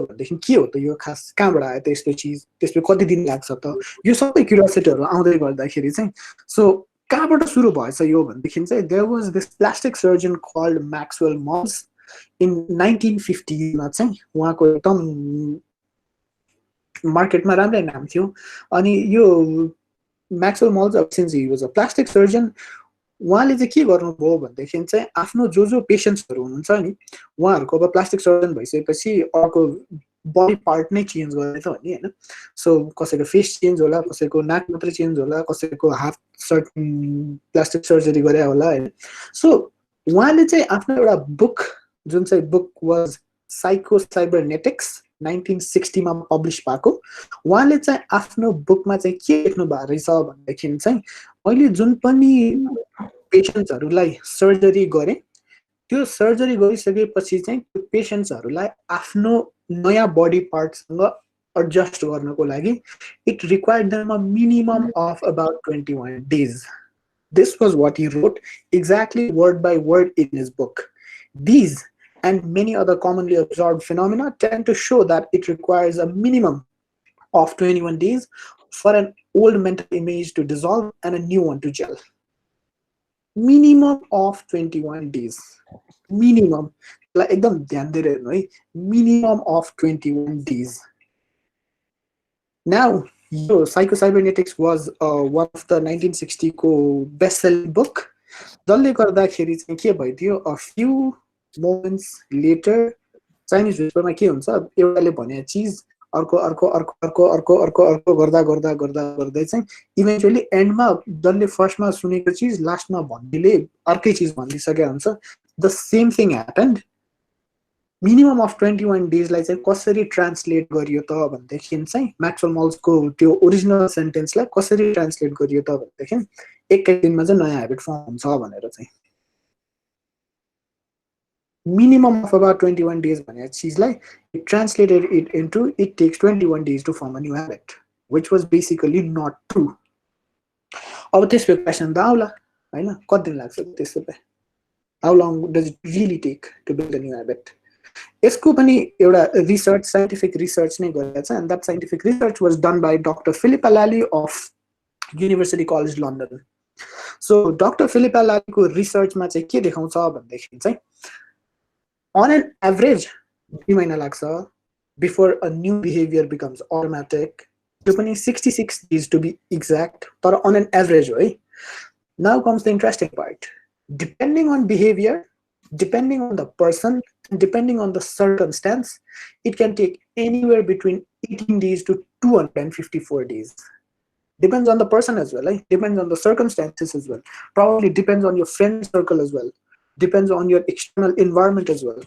भनेदेखि के हो त यो खास कहाँबाट आयो त यस्तो चिज त्यसले कति दिन लाग्छ त यो सबै क्युरियोसिटीहरू आउँदै गर्दाखेरि चाहिँ सो कहाँबाट सुरु भएछ यो भनेदेखि चाहिँ there was this plastic surgeon called Maxwell Maltz in 1950 मा चाहिँ उहाँको एकदम मार्केटमा राम्रै नाम थियो अनि यो Maxwell mulls since he was a plastic surgeon उहाँले चाहिँ के गर्नुभयो भनेदेखि चाहिँ आफ्नो जो पेसेन्ट्सहरू हुनुहुन्छ नि उहाँहरूको अब प्लास्टिक सर्जन भइसकेपछि अर्को बडी पार्ट नै चेन्ज गर्ने त हो नि होइन सो कसैको फेस चेन्ज होला कसैको नाक मात्रै चेन्ज होला कसैको हात प्लास्टिक सर्जरी गरे होला होइन सो उहाँले चाहिँ आफ्नो एउटा बुक जुन चाहिँ बुक वाज साइको साइबरनेटिक्स 1960 मा पब्लिस भएको उहाँले चाहिँ आफ्नो बुकमा चाहिँ के लेख्नु भएको रहेछ भनेदेखि चाहिँ मैले जुन पनि पेसेन्ट्सहरूलाई सर्जरी गरेँ त्यो सर्जरी गरिसकेपछि चाहिँ त्यो पेसेन्ट्सहरूलाई आफ्नो नयाँ बडी पार्टसँग एडजस्ट गर्नको लागि it required them a minimum of about 21 days. This was what he wrote exactly word by word in his book. These and many other commonly observed phenomena tend to show that it requires a minimum of 21 days for an old mental image to dissolve and a new one to gel. Minimum of 21 days. Minimum. Like ekdam dhyan दिएर हेर्नु है minimum of 21 days. Now, Psycho Cybernetics was one of the 1960 को best-selling book. जसले गर्दाखेरि चाहिँ के भइदियो a few moments later Chinese भिस्परमा के हुन्छ एउटाले भने चिज अर्को अर्को अर्को अर्को अर्को अर्को अर्को गर्दा गर्दा गर्दा गर्दै चाहिँ इभेन्चुअली एन्डमा जसले फर्स्टमा सुनेको चिज लास्टमा भन्नेले अर्कै चिज भनिसकेको हुन्छ the same thing happened minimum of 21 डेजलाई चाहिँ कसरी ट्रान्सलेट गरियो त भनेदेखि चाहिँ म्याक्सवेल मल्सको त्यो ओरिजिनल सेन्टेन्सलाई कसरी ट्रान्सलेट गरियो त भनेदेखि एकै दिनमा चाहिँ नयाँ ह्याबिट फर्म हुन्छ भनेर चाहिँ minimum of about 21 days भने चिजलाई it translated it into it takes 21 days to form a new habit, which was basically not true. अब त्यसको क्वेसन त आउला हैन कति दिन लाग्छ त्यसको pay how long does it really take to build a new habit? यसको पनि एउटा रिसर्च साइन्टिफिक रिसर्च नै गरेको छ and that scientific research was done by Dr. Philip Alali of University College London. So Dr. Philip Alali को रिसर्चमा चाहिँ के देखाउँछ भन्दाखेरि चाहिँ on an average 3 महिना लाग्छ before a new behavior becomes automatic. त्यो पनि 66 days to be exact तर on an average है. Now comes the interesting part. Depending on behavior, depending on the person, depending on the circumstance, it can take anywhere between 18 days to 254 days. Depends on the person as well, right? Depends on the circumstances as well. Probably depends on your friend circle as well. Depends on your external environment as well.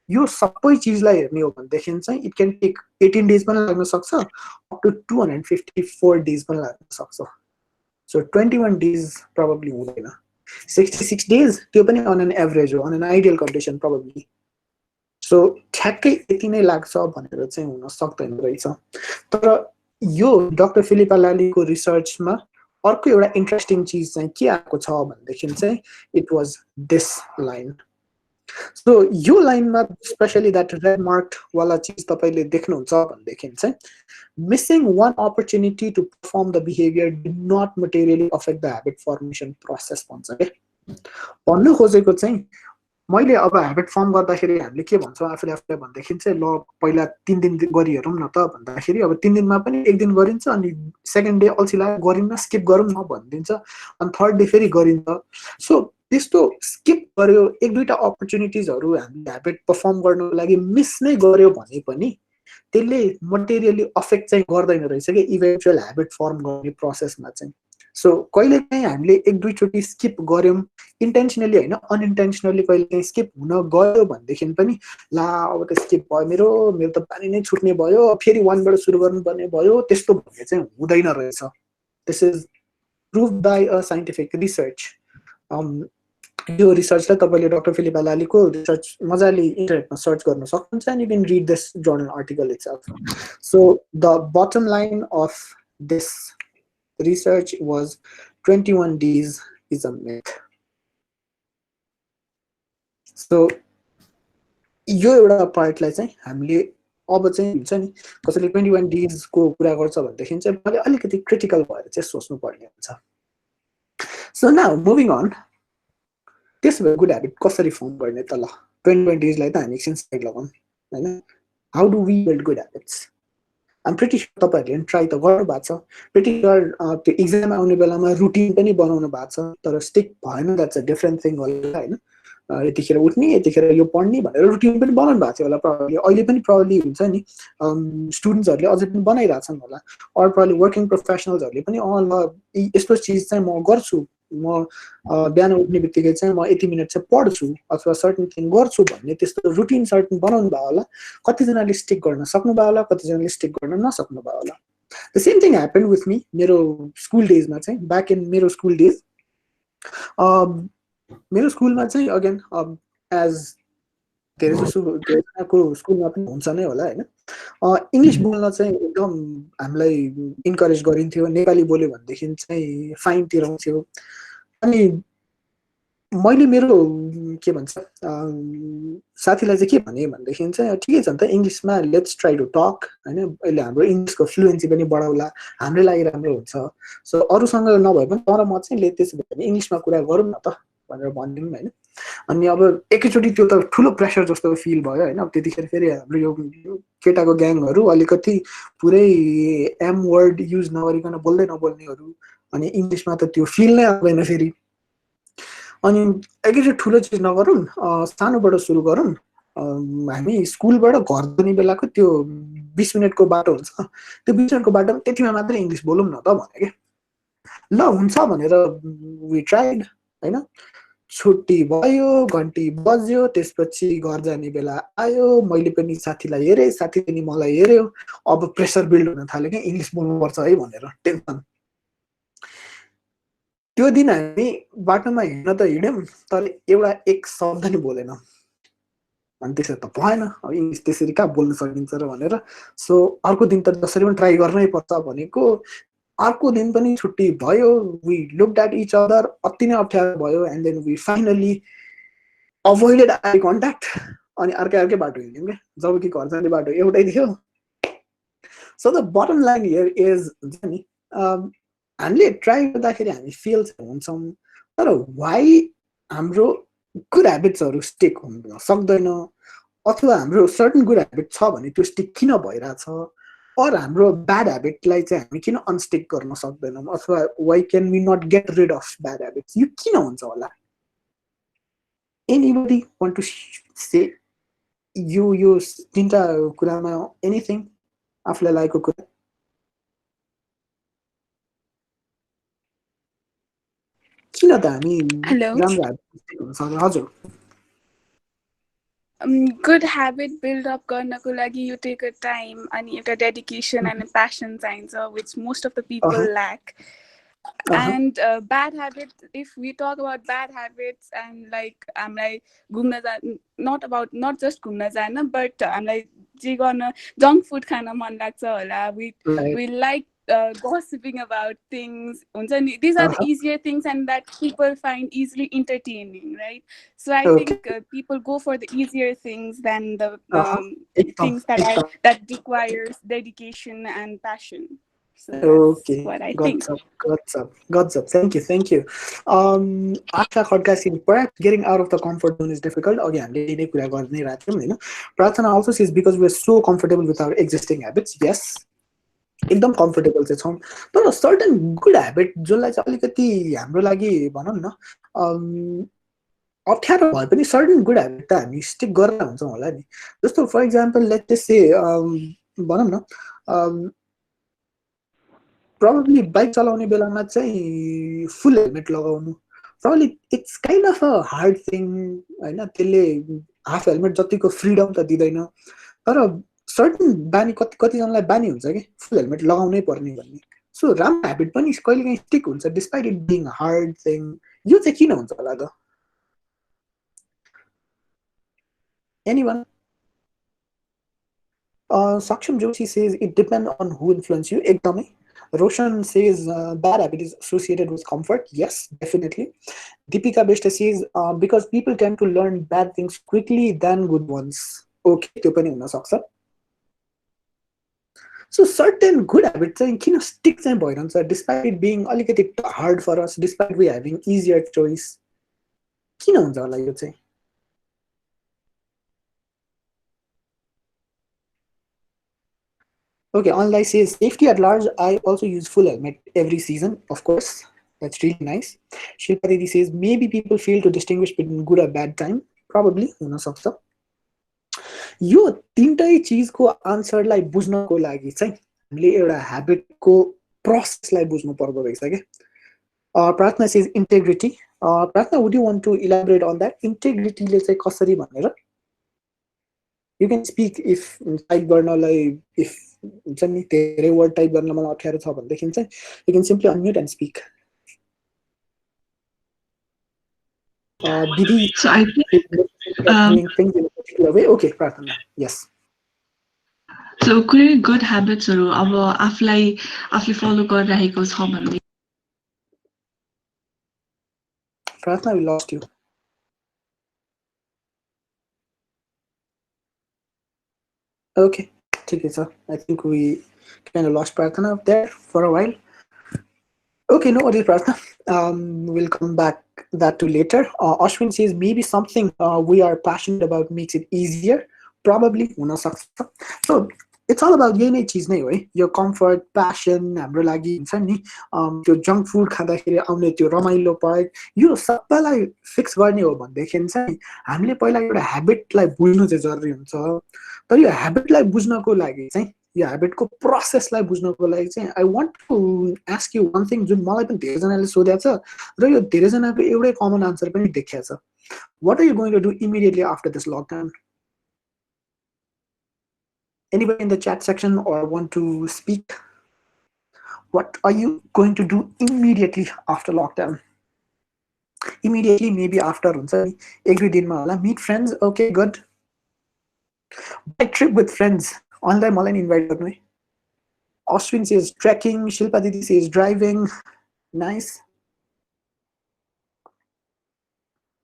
यो सबै चिजलाई हेर्ने हो भनेदेखि चाहिँ it can take 18 days पनि लाग्न सक्छ up to 254 days पनि लाग्न सक्छ. So 21 days probably हुँदैन. 66 days त्यो पनि on an average हो, on an ideal condition probably. So ठ्याक्कै यति नै लाग्छ भनेर चाहिँ हुन सक्दैन रहेछ. तर यो डाक्टर फिलिप अलालीको रिसर्चमा अर्को एउटा इन्ट्रेस्टिङ चिज चाहिँ के आएको छ भनेदेखि चाहिँ it was this line. So यो लाइनमा स्पेशली दैट रेड मार्क्ड वाला चीज तपाईले देख्नुहुन्छ भनेदेखि चाहिँ missing one opportunity to perform the behaviour did not materially affect the habit formation process भन्छ के भन्नु खोजेको चाहिँ मैले अब ह्याबिट फर्म गर्दाखेरि हामीले के भन्छौँ आफूले आफूलाई भन्दाखेरि चाहिँ ल पहिला 3 दिन गरिहेरौँ न त भन्दाखेरि अब 3 दिनमा पनि एक दिन गरिन्छ अनि सेकेन्ड डे अल्छी लाग्यो गरिन्न स्किप गरौँ न भनिदिन्छ अनि थर्ड डे फेरि गरिन्छ. सो त्यस्तो स्किप गर्यो एक दुईटा अपर्च्युनिटिजहरू हामीले ह्याबिट परफर्म गर्नको लागि मिस नै गर्यो भने पनि त्यसले मटेरियली अफेक्ट चाहिँ गर्दैन रहेछ के इभेन्चुअल ह्याबिट फर्म गर्ने प्रोसेसमा चाहिँ. सो कहिले काहीँ हामीले एक दुईचोटि स्किप गर्यौँ इन्टेन्सनली होइन अनइन्टेन्सनली कहिले काहीँ स्किप हुन गयो भनेदेखि पनि ला अब त स्किप भयो मेरो त पानी नै छुट्ने भयो फेरि वानबाट सुरु गर्नुपर्ने भयो त्यस्तो भन्ने चाहिँ हुँदैन रहेछ. This is prove by a scientific research. यो रिसर्चलाई तपाईँले डाक्टर फिलिप अलालीको रिसर्च मजाले इन्टरनेटमा सर्च गर्न सक्नुहुन्छ and you can read this journal article itself. So the bottom line of this research was 21 days is a myth. So यो एउटा पार्टलाई चाहिँ हामीले अब चाहिँ हुन्छ नि कसैले 21 डेजको कुरा गर्छ भनेदेखि चाहिँ मैले अलिकति क्रिटिकल भएर चाहिँ सोच्नु पर्ने हुन्छ. So now moving on. त्यसो भए गुड ह्याबिट कसरी फर्म गर्ने त? ल 21 डेजलाई त हामी एकछिन साइड लगाउँ होइन. How do we build good habits? I'm pretty sure तपाईँहरूले ट्राई त गर्नु भएको छ. प्रिटी स्योर त्यो इक्जाम आउने बेलामा रुटिन पनि बनाउनु भएको छ, तर स्टिक भएन. द्याट्स अ डिफ्रेन्ट थिङ होला होइन. यतिखेर उठ्ने, यतिखेर यो पढ्ने भनेर रुटिन पनि बनाउनु भएको थियो होला प्रब्लली. अहिले पनि प्रब्लली हुन्छ नि स्टुडेन्ट्सहरूले अझै पनि बनाइरहेछन् होला. अरू प्रब्लली वर्किङ प्रोफेसनल्सहरूले पनि ल यस्तो चिज चाहिँ म गर्छु, म बिहान उठ्ने बित्तिकै चाहिँ म यति मिनट चाहिँ पढ्छु अथवा सर्टन थिङ गर्छु भन्ने त्यस्तो रुटिन सर्टन बनाउनु भयो होला. कतिजनाले स्टिक गर्न सक्नुभयो होला, कतिजनाले स्टिक गर्न नसक्नु भयो होला. The same thing happen with me. मेरो स्कुल डेजमा चाहिँ ब्याक इन मेरो स्कुल डेज, मेरो स्कुलमा चाहिँ अगेन एज धेरै जसो धेरैजनाको स्कुलमा पनि हुन्छ नै होला होइन. इङ्ग्लिस बोल्न चाहिँ एकदम हामीलाई इन्करेज गरिन्थ्यो. नेपाली बोल्यो भनेदेखि चाहिँ फाइन तिराउँथ्यो. अनि मैले मेरो के भन्छ साथीलाई चाहिँ के भने भनेदेखि चाहिँ ठिकै छ नि त इङ्ग्लिसमा लेट्स ट्राई टु टक होइन. अहिले हाम्रो इङ्ग्लिसको फ्लुएन्सी पनि बढाउला, हाम्रै लागि राम्रो हुन्छ. सो अरूसँग नभए पनि तर म चाहिँ त्यसो भने इङ्ग्लिसमा कुरा गरौँ न त भनेर भनिदिउँ होइन. अनि अब एकैचोटि त्यो त ठुलो प्रेसर जस्तो फिल भयो होइन. अब त्यतिखेर फेरि हाम्रो यो केटाको ग्याङहरू अलिकति पुरै एम वर्ड युज नगरिकन बोल्दै नबोल्नेहरू. अनि इङ्ग्लिसमा त त्यो फिल नै आउँदैन फेरि. अनि एकैचोटि ठुलो चिज नगरौँ, सानोबाट सुरु गरौँ. हामी स्कुलबाट घर जाने बेलाको त्यो 20 मिनटको बाटो हुन्छ, त्यो 20 मिनटको बाटोमा त्यतिमा मात्रै इङ्ग्लिस बोलौँ न त भने क्या. ल हुन्छ भनेर वी ट्राइड होइन. छुट्टी भयो, घन्टी बज्यो, त्यसपछि घर जाने बेला आयो. मैले पनि साथीलाई हेरेँ, साथी पनि मलाई हेऱ्यो. अब प्रेसर बिल्ड हुन थाल्यो क्या, इङ्ग्लिस बोल्नुपर्छ है भनेर टेन्सन. त्यो दिन हामी बाटोमा हिँड्न त हिँड्यौँ, तर एउटा एक शब्द नि बोलेनौँ. अनि त्यसरी त भएन, अब इङ्ग्लिस त्यसरी कहाँ बोल्न सकिन्छ र भनेर. सो अर्को दिन त जसरी पनि ट्राई गर्नै पर्छ भनेको. अर्को दिन पनि छुट्टी भयो. We looked at each other, अति नै अप्ठ्यारो भयो. And then we finally avoided eye contact. अनि अर्कै बाटो हिँड्यौँ क्या, जबकि घर जाने बाटो एउटै थियो. So the bottom line here is हुन्छ नि हामीले ट्राई गर्दाखेरि हामी फेल चाहिँ हुन्छौँ, तर वाइ हाम्रो गुड ह्याबिट्सहरू स्टिक हुन सक्दैन, अथवा हाम्रो सर्टन गुड ह्याबिट छ भने त्यो स्टिक किन भइरहेछ, अर हाम्रो ब्याड ह्याबिटलाई चाहिँ हामी किन अनस्टिक गर्न सक्दैनौँ, अथवा why can we not get rid of bad habits, यो किन हुन्छ होला? एनीबडी वान्ट टु से यो तिनवटा कुरामा एनिथिङ आफूलाई लागेको कुरा? किन त हामी राम्रो ह्याबिट हुन सक्छ? हजुर, गुड ह्याबिट बिल्ड अप गर्नको लागि यु टेक अ टाइम अनि एउटा डेडिकेसन एन्ड प्यासन चाहिन्छ, which most of the people lack. And bad habits, if we talk about bad habits and like I'm like not just घुम्न जान, but I'm like जे गर्न junk food खान मन लाग्छ होला, we like gossiping about things. These are the easier things and that people find easily entertaining, right? So I think people go for the easier things than the things that requires dedication and passion. So that's what I think. God's up. Thank you. Asha Khodka said, perhaps getting out of the comfort zone is difficult. Again, Prathana also says, because we're so comfortable with our existing habits. Yes, एकदम comfortable चाहिँ छौँ, तर certain good habit जसलाई चाहिँ अलिकति हाम्रो लागि भनौँ न अप्ठ्यारो भए पनि सर्टन गुड ह्याबिट त हामी स्टिक गरेर हुन्छौँ होला नि. जस्तो फर इक्जाम्पल लेट्स से भनौँ न प्रब्लली बाइक चलाउने बेलामा चाहिँ फुल हेलमेट लगाउनु, probably it's kind of a hard thing होइन. त्यसले हाफ हेलमेट जतिको फ्रिडम त दिँदैन, तर सर्टन बानी कतिजनालाई बानी हुन्छ कि फुल हेलमेट लगाउनै पर्ने भन्ने. सो राम्रो ह्याबिट पनि कहिलेकाहीँ स्टिक हुन्छ despite it being hard thing. यो चाहिँ किन हुन्छ होला त? Anyone? Saksham Joshi says it depends on who influence you. Ekdamai. Roshan says bad habit is associated with comfort. Yes, definitely. Deepika Beshta says because people tend to learn bad things quickly than good ones. Okay, त्यो पनि हुन सक्छ. So certain good habits चाहिँ किन stick चाहिँ भइरहन्छ despite it being अलिकति hard for us, despite we having easier choice. किन हुन्छ होला यो चाहिँ? Okay, online says safety at large. I also use full helmet every season, of course. That's really nice. Shilpa Didi says maybe people fail to distinguish between good or bad time. Probably, हुन सक्छ. यो तीनटै चिजको आन्सरलाई बुझ्नको लागि चाहिँ हामीले एउटा ह्याबिटको प्रोसेसलाई बुझ्नु पर्दो रहेछ के. प्रार्थना says integrity. प्रार्थना, would you want to elaborate on that? Integrityले चाहिँ कसरी भनेर? You can speak if type गर्नलाई if हुन्छ नि धेरै वर्ड टाइप गर्न मलाई अप्ठ्यारो छ भनेदेखि चाहिँ you can simply unmute and speak. Didi, So I think doing things in a particular way. Okay, Prathana, yes. So कुनै good habitsहरू अब आफूले follow गरिरहेको छ भने Prathana, we lost you. Okay, okay, sir. I think we kind of lost Prathana up there for a while. Okay, no worries, Prathana. We'll come back that to later. Ashwin says maybe something we are passionate about makes it easier. Probably, हुन सक्छ. So it's all about यही नै चिज नै हो है. Your comfort, passion, हाम्रो लागि हुन्छ नि त्यो जङ्क फुड खाँदाखेरि आउने त्यो रमाइलो पार्ट, यो सबैलाई फिक्स गर्ने हो भनेदेखि चाहिँ हामीले पहिला एउटा ह्याबिटलाई बुझ्नु चाहिँ जरुरी हुन्छ. तर यो ह्याबिटलाई बुझ्नको लागि चाहिँ यो ह्याबिटको प्रोसेसलाई बुझ्नको लागि चाहिँ I want to ask you one thing जुन मलाई पनि धेरैजनाले सोधेको छ र यो धेरैजनाको एउटै कमन आन्सर पनि देखिएको छ. What are you going to do immediately after this lockdown? Anybody in the chat section or want to speak? What are you going to do immediately after lockdown? Immediately, maybe after every day meet friends. Okay, good. Buy trip with friends. Online मलाई invite गर्नु है. Ashwin says trekking. Shilpa Didi says driving. Nice.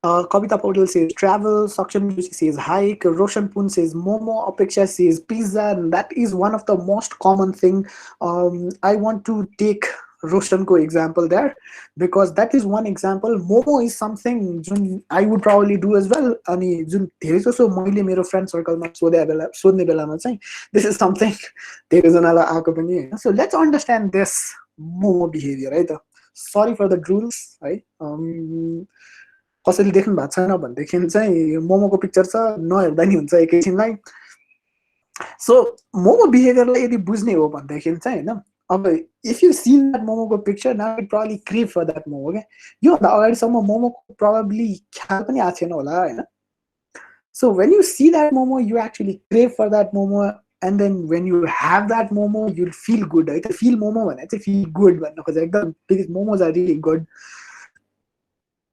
Kavita Paudel says travel. Saksham Joshi says hike. Roshan Poon says momo. Apeksha says pizza. And that is one of the most common thing. I want to take Roshanko example there because that is one example. Momo is something I would probably do as well. अनि जुन धेरै जसो मैले मेरो friend सर्कलमा सोध्ने बेलामा चाहिँ this is something धेरैजनालाई आएको पनि हैन. So let's understand this momo behavior है त. Sorry for the drools है. कसैले देख्नु भएको छैन भनेदेखि चाहिँ मोमोको पिक्चर छ नहेर्दा नि हुन्छ एकैछिनलाई. सो मोमो बिहेभियरलाई यदि बुझ्ने हो भनेदेखि चाहिँ हैन अब if you seen that मोमोको picture now you probably crave for that momo के. यो भन्दा अगाडिसम्म मोमोको probably ख्याल पनि आएको थिएन होला हैन. So when you see that momo you actually crave for that momo and then when you have that momo you'll feel good है. त्यो feel momo भने चाहिँ feel good भन्न खोजेको एकदम because momos are really good.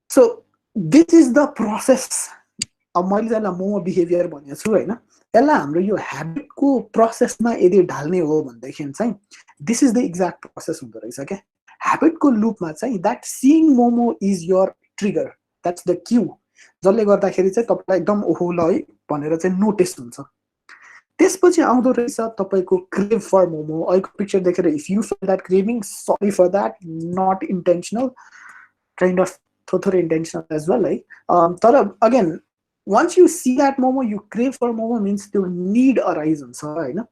So this is the process. अब मैले जसलाई मोमो बिहेभियर भनेको छु हैन यसलाई हाम्रो यो ह्याबिटको प्रोसेसमा यदि ढाल्ने हो भनेदेखि चाहिँ this is the exact process हुँदो रहेछ क्या. ह्याबिटको लुपमा चाहिँ that seeing momo is your trigger. That's the Q जसले गर्दाखेरि चाहिँ तपाईँलाई एकदम ओहो ल है भनेर चाहिँ नोटिस हुन्छ. त्यसपछि आउँदो रहेछ तपाईँको क्रेभ फर मोमो. अहिलेको पिक्चर देखेर if you feel that craving sorry for that not intentional kind of थोरै इन्टेन्सनल एज वेल है. तर again once you see that momo you crave for momo means the need arises होइन.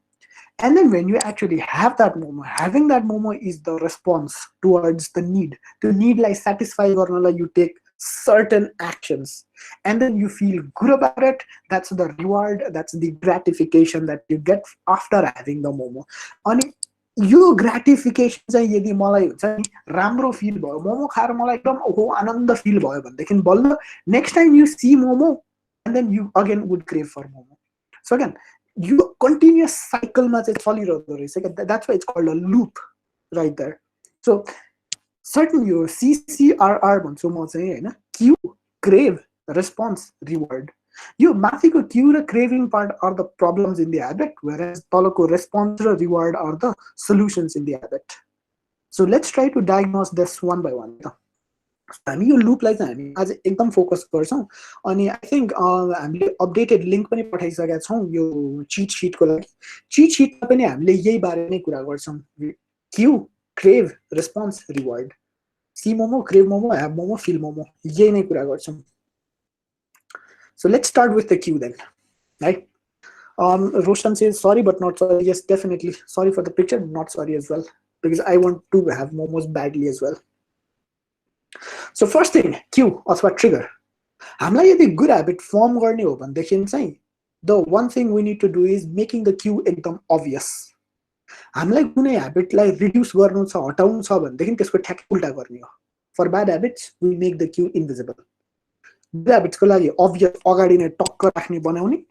And then when you actually have that momo, having that momo is the response towards the need. The need like satisfy गर्नलाई you take certain actions and then you feel good about it. That's the reward, that's the gratification that you get after having the momo. अनि यो gratification चाहिँ यदि मलाई हुन्छ नि राम्रो feel भयो मोमो खाएर मलाई एकदम ओहो आनन्द फिल भयो भनेदेखि बल्ल next time you see momo and then you again would crave for momo. So again you continuous cycle ma chai chaliरहेको रहेछ. That's why it's called a loop right there. So certain your CCRR भन्छु म चाहिँ हैन Q crave response reward. यो माथिको Q र craving part are the problems in the habit whereas तलको response र reward are the solutions in the habit. So let's try to diagnose this one by one. हामी यो लुपलाई चाहिँ हामी आज एकदम फोकस गर्छौँ अनि आई थिङ्क हामीले अपडेटेड लिङ्क पनि पठाइसकेका छौँ यो चिट सिटको लागि चिट सिटमा पनि हामीले यही बारे नै कुरा गर्छौँ cue crave response reward see momo crave momo have momo feel momo यही नै कुरा गर्छौँ so let's start with the cue then right Roshan says sorry but not sorry. Yes, definitely sorry for the picture, not sorry as well because I want to have momos badly as well. So first thing, cue अथवा trigger. हामीलाई यदि good habit form गर्ने हो भनेदेखि चाहिँ the one thing we need to do is making the cue एकदम obvious. हामीलाई कुनै habitलाई reduce गर्नु छ हटाउनु छ भनेदेखि त्यसको ठ्याक्कै उल्टा गर्ने हो. For bad habits we make the cue invisible. Good habits को लागि obvious अगाडि नै टक्क राख्ने बनाउने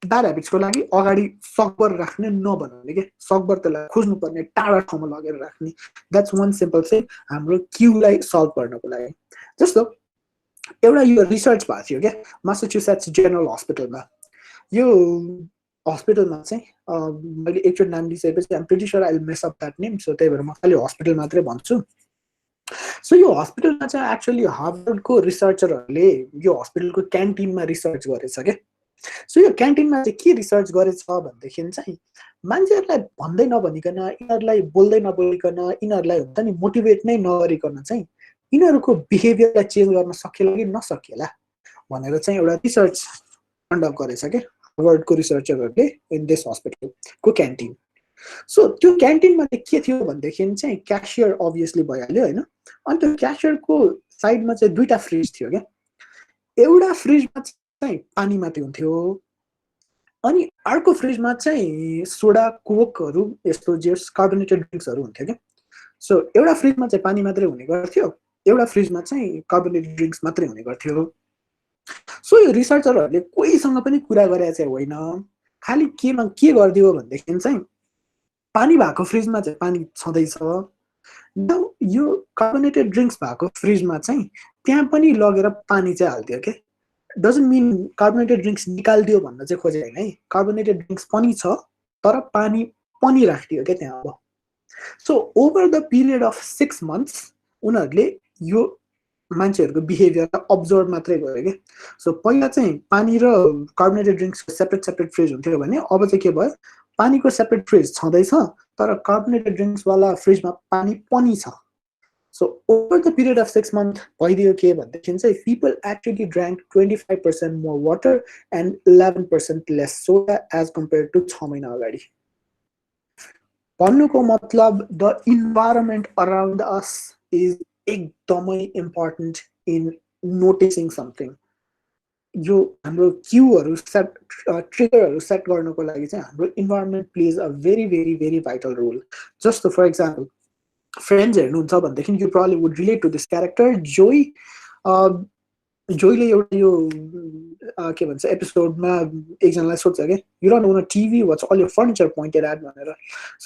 ब्याड हेबिट्सको लागि अगाडि सकबर राख्ने नबनाउने के सकबर त्यसलाई खोज्नुपर्ने टाढा ठाउँमा लगेर राख्ने द्याट्स वान सिम्पल थिङ हाम्रो क्यूलाई सल्भ गर्नको लागि जस्तो एउटा यो रिसर्च भएको थियो क्या मासाचुसेट्स जेनरल हस्पिटलमा यो हस्पिटलमा चाहिँ मैले एकचोटि नाम लिइसकेपछि I'm pretty sure I will mess up that name so त्यही भएर म खालि हस्पिटल मात्रै भन्छु सो यो हस्पिटलमा चाहिँ एक्चुअली हार्वर्डको रिसर्चरहरूले यो हस्पिटलको क्यान्टिनमा रिसर्च गरेछ क्या सो यो क्यान्टिनमा चाहिँ के रिसर्च गरेछ भनेदेखि चाहिँ मान्छेहरूलाई भन्दै नभनिकन यिनीहरूलाई बोल्दै नबोलिकन यिनीहरूलाई हुन्छ नि मोटिभेट नै नगरिकन चाहिँ यिनीहरूको बिहेभियरलाई चेन्ज गर्न सकिएला कि नसकिएला भनेर चाहिँ एउटा रिसर्च कन्डक्ट गरेछ क्या हार्वर्डको रिसर्चरहरूले इन दिस हस्पिटलको क्यान्टिन सो त्यो क्यान्टिनमा चाहिँ के थियो भनेदेखि चाहिँ क्यासियर अभियसली भइहाल्यो होइन अनि त्यो क्यासियरको साइडमा चाहिँ दुईवटा फ्रिज थियो क्या एउटा फ्रिजमा चाहिँ पानी मात्रै हुन्थ्यो अनि अर्को फ्रिजमा चाहिँ सोडा कोकहरू यस्तो जे कार्बोनेटेड ड्रिङ्क्सहरू हुन्थ्यो क्या सो एउटा फ्रिजमा चाहिँ पानी मात्रै हुने गर्थ्यो एउटा फ्रिजमा चाहिँ कार्बोनेटेड ड्रिङ्क्स मात्रै हुने गर्थ्यो सो यो रिसर्चरहरूले कोहीसँग पनि कुरा गरेको चाहिँ होइन खालि केमा के गरिदियो भनेदेखि चाहिँ पानी भएको फ्रिजमा चाहिँ पानी छँदैछ यो कार्बोनेटेड ड्रिङ्क्स भएको फ्रिजमा चाहिँ त्यहाँ पनि लगेर पानी चाहिँ हालिदियो क्या डजन्ट मिन कार्बोनेटेड ड्रिङ्क्स निकालिदियो भन्न चाहिँ खोजे होइन है कार्बोनेटेड ड्रिङ्क्स पनि छ तर पानी पनि राखिदियो क्या त्यहाँ अब so over the period of 6 months उनीहरूले यो मान्छेहरूको बिहेभियरलाई अब्जर्भ मात्रै गर्यो क्या सो पहिला चाहिँ पानी र कार्बोनेटेड ड्रिङ्क्सको सेपरेट फ्रिज हुन्थ्यो भने अब चाहिँ के भयो पानीको सेपरेट फ्रिज छँदैछ तर कार्बोनेटेड ड्रिङ्क्सवाला फ्रिजमा पानी पनि छ So over the period of 6 months, people actually drank 25% more water and 11% less soda as compared to 6 महिना अगाडि भन्नुको मतलब the environment around us is एकदमै important in noticing something यो हाम्रो क्यूहरू सेट ट्रिगरहरू सेट गर्नको लागि चाहिँ हाम्रो environment plays a very very very vital role जस्तो फर इक्जाम्पल फ्रेन्ड्स हेर्नुहुन्छ भनेदेखि you probably would relate to this character जोईले एउटा यो के भन्छ एपिसोडमा एकजनालाई सोध्छ क्या you don't own a TV what's all your furniture pointed at भनेर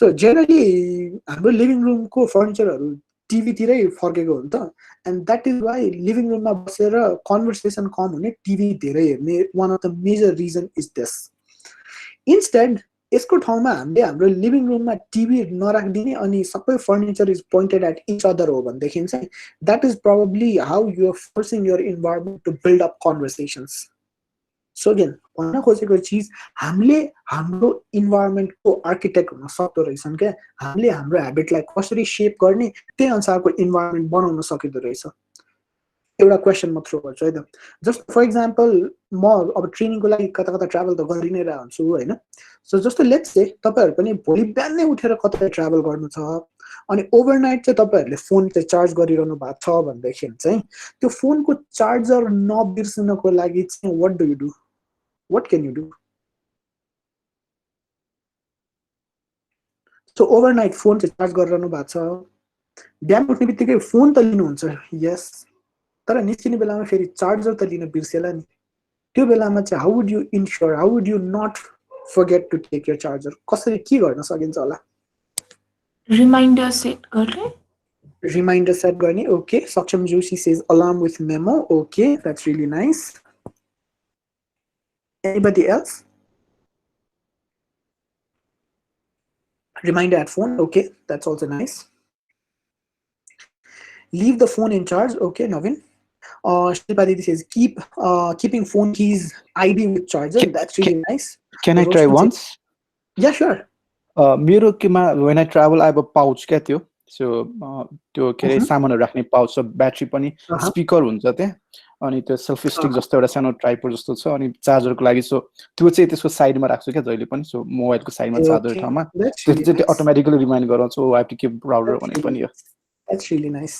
सो जेनरली हाम्रो लिभिङ रुमको फर्निचरहरू टिभीतिरै फर्केको हो नि त and that is why living रुममा बसेर कन्भर्सेसन कम हुने टिभी धेरै हेर्ने one of the major reason is this instead यसको ठाउँमा हामीले हाम्रो लिभिङ रुममा टिभी नराखिदिने अनि सबै furniture is pointed at each other हो भनेदेखि चाहिँ that is probably how you are forcing your environment to build up conversations so again भन्न खोजेको चिज हामीले हाम्रो इन्भाइरोमेन्टको आर्किटेक्ट हुन सक्दो रहेछन् क्या हामीले हाम्रो हेबिटलाई कसरी सेप गर्ने त्यही अनुसारको इन्भाइरोमेन्ट बनाउन सकिँदो रहेछ एउटा क्वेसन म थ्रो गर्छु है त जस्तो फर इक्जाम्पल म अब ट्रेनिङको लागि कता कता ट्राभल त गरि नै रहेको हुन्छु होइन सो जस्तो लेट्स से तपाईँहरू पनि भोलि बिहान नै उठेर कतै ट्राभल गर्नु छ अनि ओभरनाइट चाहिँ तपाईँहरूले फोन चाहिँ चार्ज गरिरहनु भएको छ भनेदेखि चाहिँ त्यो फोनको चार्जर नबिर्सिनको लागि चाहिँ what can you do so overnight phone चाहिँ चार्ज गरिरहनु भएको छ बिहान उठ्ने बित्तिकै फोन त लिनुहुन्छ यस तर निस्किने बेलामा फेरि चार्जर त लिन बिर्सेला नि त्यो बेलामा चाहिँ how would you ensure how would you not forget to take your charger कसरी के गर्न सकिन्छ होला रिमाइन्डर सेट गर्ने रिमाइन्डर सेट गर्ने okay Saksham Joshi says alarm with memo okay that's really nice anybody else reminder at phone okay that's also nice Leave the phone in charge. Okay, Navin. Shilpa Didi says keeping phone keys ID with charger. Ca- That's ca- really nice. Can I try Roshan says, once? yeah, sure. मेरो केमा when I travel I have a pouch क्या त्यो त्यो के अरे Uh-huh. सामानहरू राख्ने pouch छ ब्याट्री पनि Uh-huh. स्पिकर हुन्छ त्यहाँ अनि त्यो सेल्फी स्टिक Uh-huh. जस्तो एउटा सानो ट्राइपोड जस्तो छ अनि चार्जरको लागि सो त्यो चाहिँ त्यसको साइडमा राख्छु क्या जहिले पनि सो मोबाइलको साइडमा चार्जर Okay, ठाउँमा that's त्यसले really चाहिँ त्यो nice. अटोमेटिकली रिमाइन्ड गराउँछ I have to keep router That's भने really पनि हो nice. That's really nice.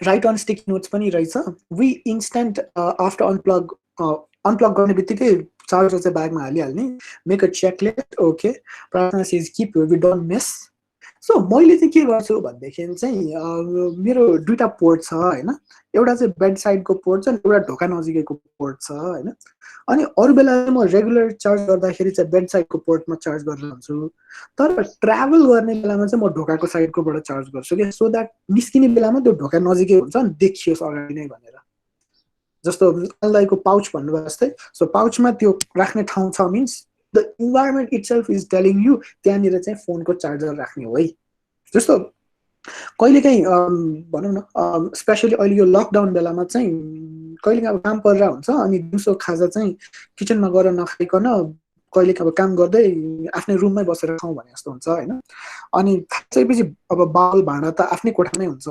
Right on sticky notes पनि रहेछ. We instant after unplug गर्ने बित्तिकै चार्जर चाहिँ ब्यागमा हालिहाल्ने. Make a checklist. Okay. Prarthana says keep we don't miss. So मैले चाहिँ के गर्छु भनेदेखि चाहिँ मेरो दुईटा पोर्ट छ होइन एउटा चाहिँ बेड साइडको पोर्ट छ एउटा ढोका नजिकैको पोर्ट छ होइन अनि अरू बेला चाहिँ म रेगुलर चार्ज गर्दाखेरि चाहिँ बेड साइडको पोर्टमा चार्ज गरेर हुन्छु तर ट्राभल गर्ने बेलामा चाहिँ म ढोकाको साइडकोबाट चार्ज गर्छु कि सो द्याट निस्किने बेलामा त्यो ढोका नजिकै हुन्छ नि देखियोस् अगाडि नै भनेर जस्तो अलदाईको पाउच भन्नुभयो जस्तै सो पाउचमा त्यो राख्ने ठाउँ छ means the environment itself is telling you त्यहाँनिर चाहिँ फोनको चार्जर राख्ने हो है जस्तो कहिलेकाहीँ भनौँ न स्पेसली अहिले यो लकडाउन बेलामा चाहिँ कहिलेकाहीँ अब काम परिरहेको हुन्छ अनि दिउँसो खाजा चाहिँ किचनमा गएर नखाइकन कहिलेकाहीँ अब काम गर्दै आफ्नै रुममै बसेर खाउँ भने जस्तो हुन्छ होइन अनि खाइसकेपछि अब बाल भाँडा त आफ्नै कोठामै हुन्छ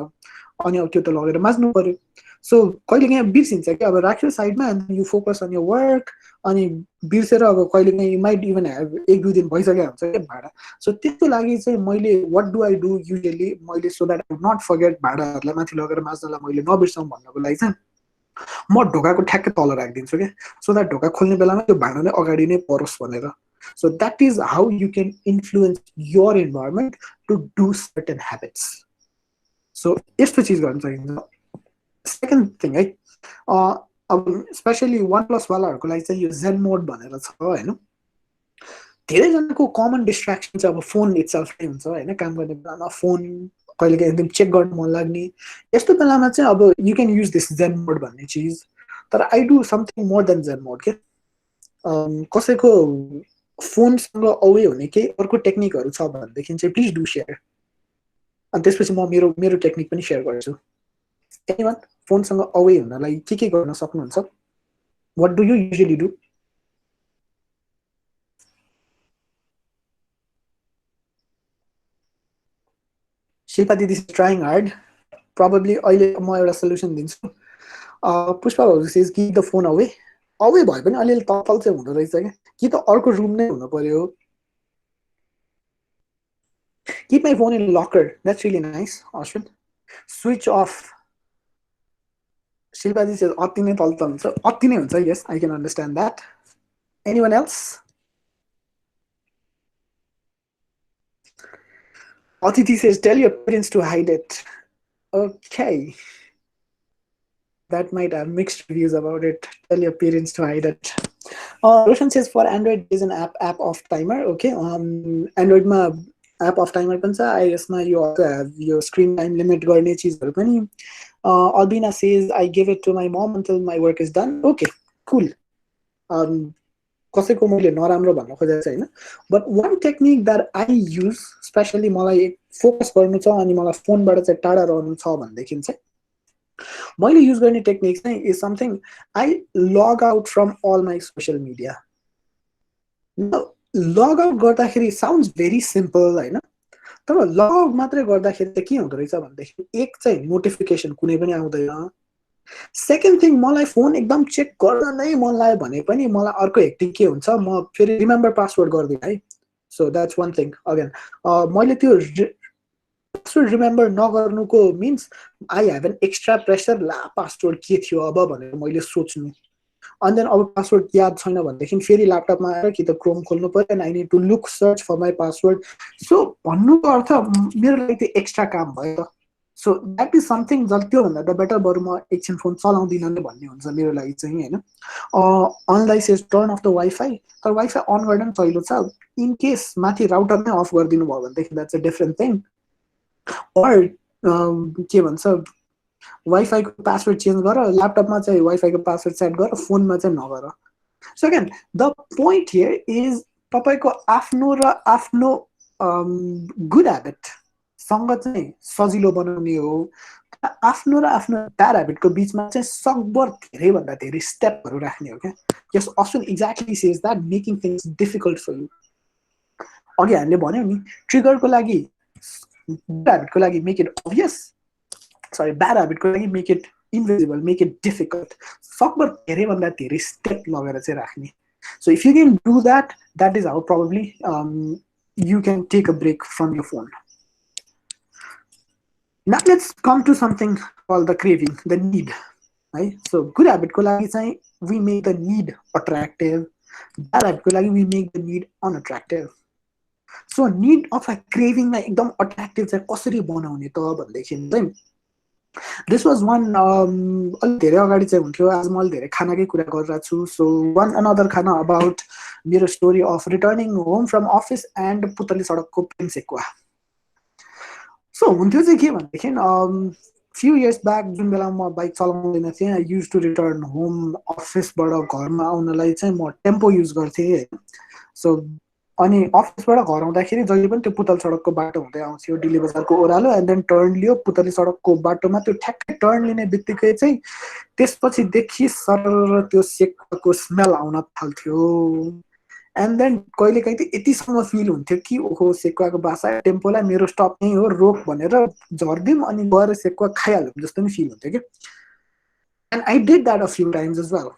अनि अब त्यो त लगेर माझ्नु पर्यो सो कहिलेकाहीँ बिर्सिन्छ कि अब राख्यो साइडमा you focus on your work अनि बिर्सेर अब कहिलेकाहीँ माइट इभन हेभ एक दुई दिन भइसकेको हुन्छ क्या भाडा सो त्यसको लागि चाहिँ मैले what do I do usually मैले so that I not forget भाडाहरूलाई माथि लगेर माझ्नलाई मैले नबिर्साउँ भन्नको लागि चाहिँ म ढोकाको ठ्याक्कै तल राखिदिन्छु क्या सो द्याट ढोका खोल्ने बेलामा त्यो भाँडा नै अगाडि नै परोस् भनेर so that is how you can influence your environment to do certain habits so यस्तो चिज गर्न सकिन्छ सेकेन्ड थिङ है अब स्पेसली वान प्लस वालाहरूको लागि चाहिँ यो जेन मोड भनेर छ होइन धेरैजनाको कमन डिस्ट्र्याक्सन चाहिँ अब फोन इट्सेल्फ नै हुन्छ होइन काम गर्ने बेलामा फोन कहिलेकाहीँ एकदम चेक गर्नु मन लाग्ने यस्तो बेलामा चाहिँ अब you can use this zen mode भन्ने चिज तर I do something more than zen mode के कसैको फोनसँग अवे हुने केही अर्को टेक्निकहरू छ भनेदेखि चाहिँ प्लिज डु सेयर अनि त्यसपछि म मेरो मेरो टेक्निक पनि सेयर गर्छु एनीवन फोनसँग अवे हुनलाई के गर्न सक्नुहुन्छ what do you usually do Shilpa दिदी इज ट्राइङ हार्ड प्रोबेबली अहिले म एउटा सोल्युसन दिन्छु पुष्पा भाउजू सेज कि द फोन अवे अवे भए पनि अलिअलि तल चाहिँ हुँदो रहेछ क्या कि त अर्को रुम नै हुनु पर्यो keep my phone in locker that's really nice Ashwin switch off Shilpaji says अति नै तल हुन्छ अति नै हुन्छ yes I can understand that anyone else Atiti says, tell your parents to hide it. Okay. That might have mixed reviews about it. Tell your parents to hide it. Roshan says, for Android, there's an app of timer. Okay. Android ma app of timer पनि छ iOS मा you also have your screen time limit गर्ने चिजहरू पनि Albina says, I give it to my mom until my work is done. Okay, cool. कसैको मैले नराम्रो भन्न खोजेको छैन but one technique that I use specially मलाई फोकस गर्नु छ अनि मलाई फोनबाट चाहिँ टाढा रहनु छ भनेदेखि चाहिँ मैले युज गर्ने टेक्निक चाहिँ is something I log out from all my social media log out गर्दाखेरि साउन्ड्स भेरी सिम्पल होइन तर लग आउट मात्रै गर्दाखेरि चाहिँ के हुँदो रहेछ भनेदेखि एक चाहिँ नोटिफिकेसन कुनै पनि आउँदैन सेकेन्ड थिङ मलाई फोन एकदम चेक गर्न नै मन लाग्यो भने पनि मलाई अर्को हेक्टिक के हुन्छ म फेरि रिमेम्बर पासवर्ड गर्दिनँ है so that's one thing again मैले त्यो पासवर्ड रिमेम्बर नगर्नुको means I have an extra pressure ला पासवर्ड के थियो अब भनेर मैले सोच्नु अनि देन अब पासवर्ड याद छैन भनेदेखि फेरि ल्यापटपमा आएर कि त क्रोम खोल्नु पर्यो and I need to look search for my password सो भन्नुको अर्थ मेरो लागि त्यो एक्स्ट्रा काम भयो सो द्याट इज समथिङ त्योभन्दा त बेटर बरु म एकछिन फोन चलाउँदिनँ नै भन्ने हुन्छ मेरो लागि चाहिँ होइन online says turn off the WiFi तर वाइफाई अन गर्न पनि सहिलो छ इन केस माथि राउटर नै अफ गरिदिनु भयो भनेदेखि that's a different thing or के भन्छ वाइफाईको पासवर्ड चेन्ज गर ल्यापटपमा चाहिँ वाइफाईको पासवर्ड सेट गर फोनमा चाहिँ नगर so again the point here is तपाईँको आफ्नो र आफ्नो गुड ह्याबिट सँग चाहिँ सजिलो बनाउने हो आफ्नो र आफ्नो ब्याड ह्याबिटको बिचमा चाहिँ सकभर धेरैभन्दा धेरै स्टेपहरू राख्ने हो क्या यस option exactly says that making things difficult for you अघि हामीले भन्यौँ नि ट्रिगरको लागि गुड ह्याबिटको लागि मेक इट अभियस सरी ब्याड ह्याबिटको लागि make it invisible make it difficult सकभर धेरैभन्दा धेरै स्टेप लगेर चाहिँ राख्ने so if you can do that is how probably you can take a break from your phone. Now let's come to something called the craving, the need. Right? So good habit ko lagi chahi we make the need attractive. Bad habit ko lagi we make the need unattractive. So need of a craving like ekdam attractive chahi kasari banaउने त भन्देखि चाहिँ this was one अलि धेरै अगाडि चाहिँ हुन्थ्यो आज म अलि धेरै खानाकै कुरा गरिरहेको छु सो one another खाना about मेरो story of returning home from office and पुतली सडकको प्रेम सेकुवा सो हुन्थ्यो चाहिँ के भन्देखि few years back जुन बेला म बाइक चलाउँदैन थिएँ I used to return home अफिसबाट घरमा आउनलाई चाहिँ म टेम्पो युज गर्थेँ सो अनि अफिसबाट घर आउँदाखेरि जहिले पनि त्यो पुतल सडकको बाटो हुँदै आउँथ्यो डिली बजारको ओह्रालो एन्ड देन टर्न लियो पुतली सडकको बाटोमा त्यो ठ्याक्कै टर्न लिने बित्तिकै चाहिँ त्यसपछि देखि सरर त्यो सेकको स्मेल आउन थाल्थ्यो एन्ड देन कहिलेकाहीँ त यतिसम्म फिल हुन्थ्यो कि ओहो सेकुवाको बासा टेम्पोलाई मेरो स्टप नै हो रोक भनेर झर्दिउँ अनि गएर सेकुवा खाइहाल्यौँ जस्तो नि फिल हुन्थ्यो कि and I did that a few times as well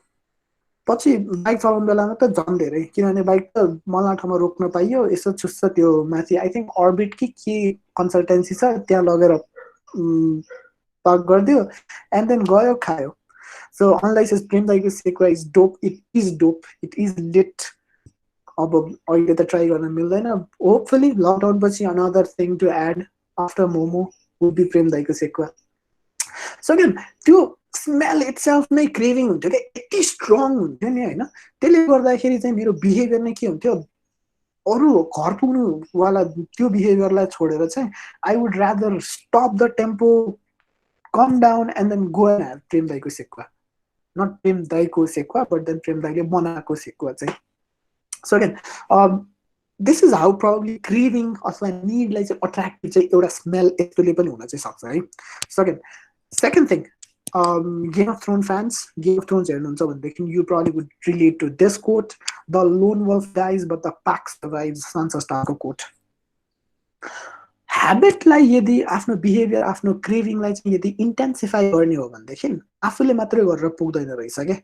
पछि बाइक चलाउने बेलामा त झन् धेरै किनभने बाइक त मल्ला ठाउँमा रोक्न पाइयो यसो चुस्छ त्यो माथि आई थिङ्क अर्बिट कि के कन्सल्टेन्सी छ त्यहाँ लगेर पार्क गरिदियो एन्ड देन गयो खायो सो अनलाइक इज प्रेम दाइको सेकुवा is dope it is lit अब अहिले त ट्राई गर्न मिल्दैन होपफुली लकडाउन पछि another thing to add after momo would be Prem दाइको सेकुवा सो अगेन त्यो स्मेल इटसेल्फ नै क्रेभिङ हुन्थ्यो क्या यति स्ट्रङ हुन्थ्यो नि होइन त्यसले गर्दाखेरि चाहिँ मेरो बिहेभियर नै के हुन्थ्यो अरू घर पुग्नुवाला त्यो बिहेभियरलाई छोडेर चाहिँ I would rather stop the tempo come down and then go and have Prem दाइको सेकुवा नट प्रेम दाइको सेकुवा बट देन प्रेम दाइले बनाएको सेकुवा चाहिँ so again this is how probably craving अथवा निडलाई चाहिँ अट्र्याक्टिभ चाहिँ एउटा स्मेल यस्तोले पनि हुन चाहिँ सक्छ है so again second thing Game of Thrones fans, Game of Thrones हेर्नुहुन्छ भनेदेखि you probably would relate to this quote: "The lone wolf dies, but the pack survives." Sansa Starkको quote. Habitलाई यदि आफ्नो बिहेभियर आफ्नो क्रेभिङलाई चाहिँ यदि इन्टेन्सिफाई गर्ने हो भनेदेखि आफूले मात्रै गरेर पुग्दैन रहेछ क्या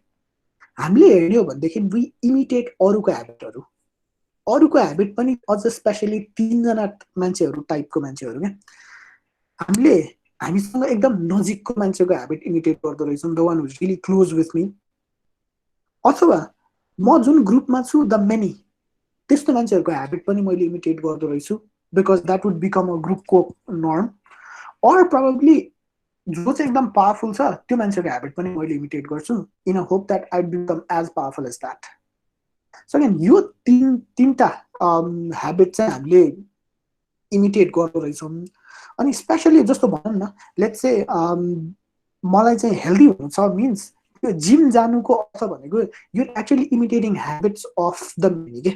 हामीले हेर्ने हो भनेदेखि वी इमिटेट अरूको ह्याबिट पनि अझ स्पेसली 3 जना मान्छेहरू टाइपको मान्छेहरू क्या हामीसँग एकदम नजिकको मान्छेको ह्याबिट इमिटेट गर्दो रहेछौँ the one who's really close with me अथवा म जुन ग्रुपमा छु द मेनी त्यस्तो मान्छेहरूको ह्याबिट पनि मैले इमिटेट गर्दो रहेछु because that would become a ग्रुपको नर्म अर प्रोबेबली जो चाहिँ एकदम पावरफुल छ त्यो मान्छेको ह्याबिट पनि मैले इमिटेट गर्छु in a hope that I become as powerful as that so again यो तीनटा ह्याबिट चाहिँ हामीले इमिटेट गर्दो रहेछौँ अनि स्पेसली जस्तो भनौँ न लेट्स से मलाई चाहिँ हेल्दी हुनु छ मिन्स त्यो जिम जानुको अर्थ भनेको you actually imitating habits of the many के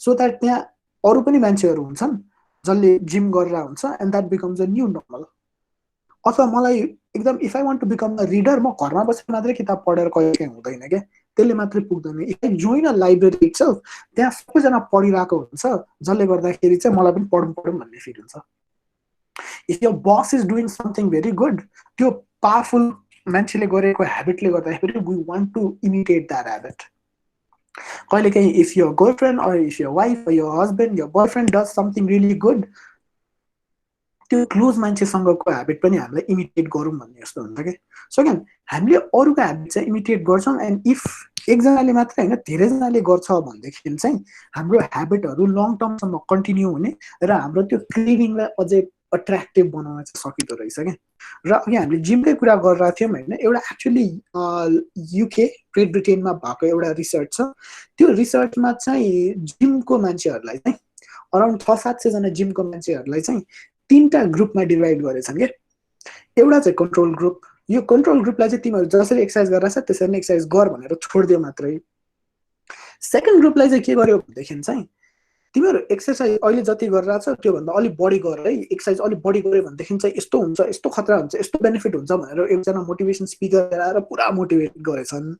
सो द्याट त्यहाँ अरू पनि मान्छेहरू हुन्छन् जसले जिम गरेर हुन्छ and that becomes a new normal अथवा मलाई एकदम if I want to become a reader म घरमा बसेर मात्रै किताब पढेर कहिले हुँदैन क्या त्यसले मात्रै पुग्दैन if I join a library itself त्यहाँ सबैजना पढिरहेको हुन्छ जसले गर्दाखेरि चाहिँ मलाई पनि पढौँ भन्ने फिल हुन्छ if your boss is doing something very good त्यो पावरफुल मान्छेले गरेको ह्याबिटले गर्दाखेरि we want to imitate that habit कहिलेकाहीँ if your girlfriend or if your wife or your husband your boyfriend does something really good त्यो close मान्छेसँगको habit पनि हामीलाई imitate गरौँ भन्ने जस्तो हुन्छ कि सो अगेन हामीले अरूको ह्याबिट चाहिँ इमिटेट गर्छौँ एन्ड इफ एकजनाले मात्रै होइन धेरैजनाले गर्छ भनेदेखि चाहिँ हाम्रो ह्याबिटहरू लङ टर्मसम्म कन्टिन्यू हुने र हाम्रो त्यो क्रेभिङलाई अझै अट्र्याक्टिभ बनाउन चाहिँ सकिँदो रहेछ क्या र अघि हामीले जिमकै कुरा गरिरहेको थियौँ होइन एउटा एक्चुअली युके ग्रेट ब्रिटेनमा भएको एउटा रिसर्च छ त्यो रिसर्चमा चाहिँ जिमको मान्छेहरूलाई चाहिँ अराउन्ड 600-700 जना जिमको मान्छेहरूलाई चाहिँ 3टा ग्रुपमा डिभाइड गरेछन् क्या एउटा चाहिँ कन्ट्रोल ग्रुप यो कन्ट्रोल ग्रुपलाई चाहिँ तिमीहरू जसरी एक्सर्साइज गरिरहेछ त्यसरी नै एक्सर्साइज गर भनेर छोडिदियो मात्रै सेकेन्ड ग्रुपलाई चाहिँ के गर्यो भनेदेखि चाहिँ तिमीहरू एक्सर्साइज अहिले जति गरिरहेको छ त्योभन्दा अलिक बढी गर है, एक्सर्साइज अलिक बढी गऱ्यो भनेदेखि चाहिँ यस्तो हुन्छ, यस्तो खतरा हुन्छ, यस्तो बेनिफिट हुन्छ भनेर एकजना मोटिभेसन स्पिकर आएर पुरा मोटिभेट गरेछन्।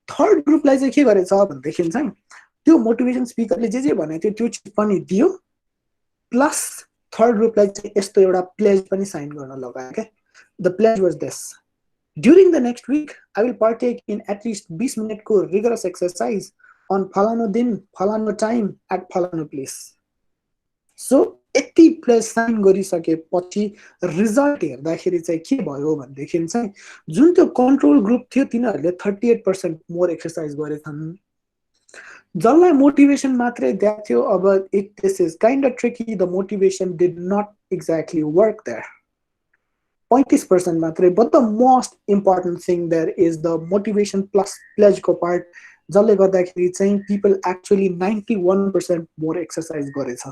थर्ड ग्रुपलाई चाहिँ के गरेछ भनेदेखि चाहिँ त्यो मोटिभेसन स्पिकरले जे भनेको थियो त्यो चिज पनि दियो, प्लस थर्ड ग्रुपलाई चाहिँ यस्तो एउटा प्लेज पनि साइन गर्न लगायो क्या। The pledge was this: during the next week I will partake in एटलिस्ट 20 मिनटको रिगरस एक्सर्साइज अन फलानो दिन फलानो टाइम एट फलानो प्लेस। सो यति प्लेज साइन गरिसकेपछि रिजल्ट हेर्दाखेरि चाहिँ के भयो भनेदेखि चाहिँ जुन त्यो कन्ट्रोल ग्रुप थियो तिनीहरूले 38% मोर एक्सर्साइज गरेछन्। जसलाई मोटिभेसन मात्रै दिएको थियो, अब it this is kind of tricky, the motivation did not exactly work there, 35% मात्रै। But the most important thing there is the motivation plus प्लेजको पार्ट, जसले गर्दाखेरि चाहिँ पिपल एक्चुअली 91% मोर एक्सर्साइज गरेछ।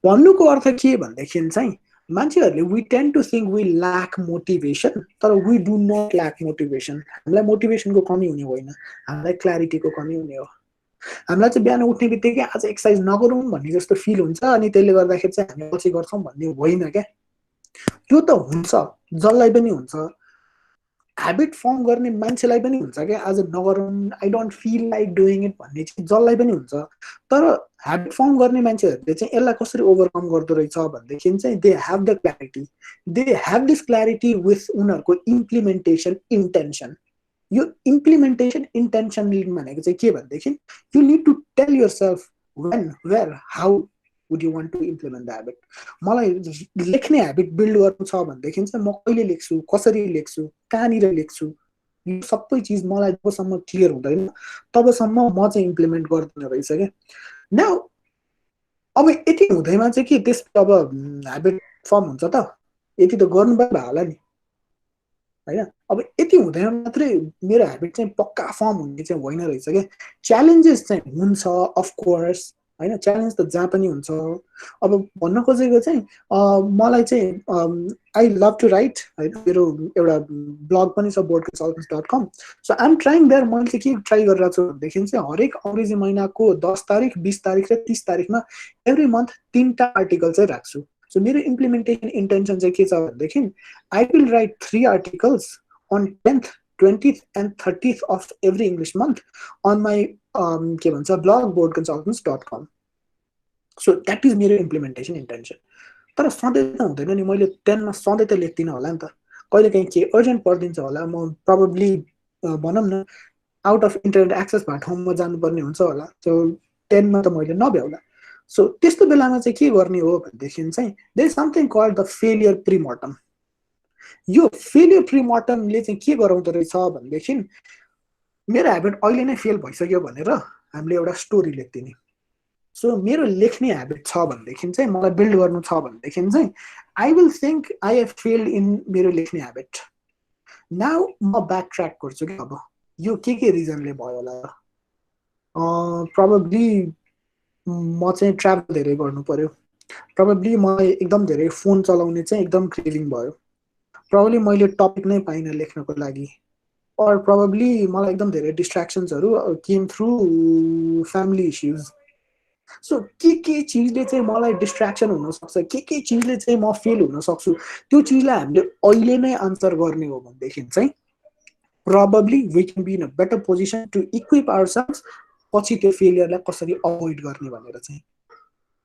भन्नुको अर्थ के भनेदेखि चाहिँ मान्छेहरूले we tend to think we lack motivation, तर we do not lack motivation. हामीलाई मोटिभेसनको कमी हुने होइन, हामीलाई क्ल्यारिटीको कमी हुने हो। हामीलाई चाहिँ बिहान उठ्ने बित्तिकै आज एक्सर्साइज नगरौँ भन्ने जस्तो फिल हुन्छ अनि त्यसले गर्दाखेरि चाहिँ हामी पछि गर्छौँ भन्ने होइन क्या। त्यो त हुन्छ, जसलाई पनि हुन्छ, ह्याबिट फर्म गर्ने मान्छेलाई पनि हुन्छ क्या, आज नगरौँ, I don't feel like doing it भन्ने चाहिँ जसलाई पनि हुन्छ। तर ह्याबिट फर्म गर्ने मान्छेहरूले चाहिँ यसलाई कसरी ओभरकम गर्दो रहेछ भनेदेखि चाहिँ they have the clarity, they have this clarity with उनीहरूको इम्प्लिमेन्टेसन इन्टेन्सन। यो इम्प्लिमेन्टेसन इन्टेन्सन भनेको चाहिँ के भनेदेखि you need to tell yourself when, where, how would you want to implement the habit. मलाई लेख्ने ह्याबिट बिल्ड गर्नु छ भनेदेखि चाहिँ म कहिले लेख्छु, कसरी लेख्छु, कहाँनिर लेख्छु, यो सबै चिज मलाई जबसम्म क्लियर हुँदैन तबसम्म म चाहिँ इम्प्लिमेन्ट गर्दिनँ रहेछ क्या। न अब यति हुँदैमा चाहिँ के त्यस अब ह्याबिट फर्म हुन्छ त, यति त गर्नु भयो होला नि होइन। अब यति हुँदैन मात्रै मेरो ह्याबिट चाहिँ पक्का फर्म हुने चाहिँ होइन रहेछ क्या। च्यालेन्जेस चाहिँ हुन्छ अफकोर्स होइन, च्यालेन्ज त जहाँ पनि हुन्छ। अब भन्न खोजेको चाहिँ मलाई चाहिँ आई लभ टु राइट होइन, मेरो एउटा ब्लग पनि छ boardconsultants.com। So I am trying there. मैले चाहिँ के ट्राई गरिरहेको छु भनेदेखि चाहिँ हरेक अङ्ग्रेजी महिनाको 10 तारिक, 20 तारिक र 30 तारिकमा एभ्री मन्थ 3टा आर्टिकल चाहिँ राख्छु। सो मेरो इम्प्लिमेन्टेसन इन्टेन्सन चाहिँ के छ भनेदेखि I will write 3 articles on 10th, 20th and 30th of every English month on my के भन्छ blog boardconsultants.com. So that is मेरो इम्प्लिमेन्टेसन इन्टेन्सन। तर सधैँ त हुँदैन नि, मैले 10मा सधैँ त लेख्दिनँ होला नि त, कहिले काहीँ के अर्जेन्ट परिदिन्छ होला, म प्रोबेबली भनौँ न आउट अफ इन्टरनेट एक्सेस भएको ठाउँमा जानुपर्ने हुन्छ होला, सो 10मा त मैले नभ्याउला। सो त्यस्तो बेलामा चाहिँ के गर्ने हो भनेदेखि चाहिँ there is something called the failure premortem. यो फेलियर प्रिमोर्टमले चाहिँ के गराउँदो रहेछ भनेदेखि मेरो ह्याबिट अहिले नै फेल भइसक्यो भनेर हामीले एउटा स्टोरी लेख्दिने। सो मेरो लेख्ने ह्याबिट छ भनेदेखि चाहिँ मलाई बिल्ड गर्नु छ भनेदेखि चाहिँ I will think I have failed in मेरो लेख्ने ह्याबिट। नाउ म ब्याक ट्र्याक गर्छु कि अब यो के रिजनले भयो होला। प्रोबेबली म चाहिँ ट्राभल धेरै गर्नु पर्यो, प्रोबेबली मलाई एकदम धेरै फोन चलाउने चाहिँ एकदम क्रेभिङ भयो, प्रोबेबली मैले टपिक नै पाइनँ लेख्नको लागि, और प्रोबेबली मलाई एकदम धेरै डिस्ट्र्याक्सन्सहरू came through family issues. So के चिजले चाहिँ मलाई डिस्ट्र्याक्सन हुनसक्छ, के चिजले चाहिँ म फेल हुन सक्छु, त्यो चिजलाई हामीले अहिले नै आन्सर गर्ने हो भनेदेखि चाहिँ probably we can be in a better position to equip ourselves पछि त्यो फेलियरलाई कसरी अभोइड गर्ने भनेर चाहिँ।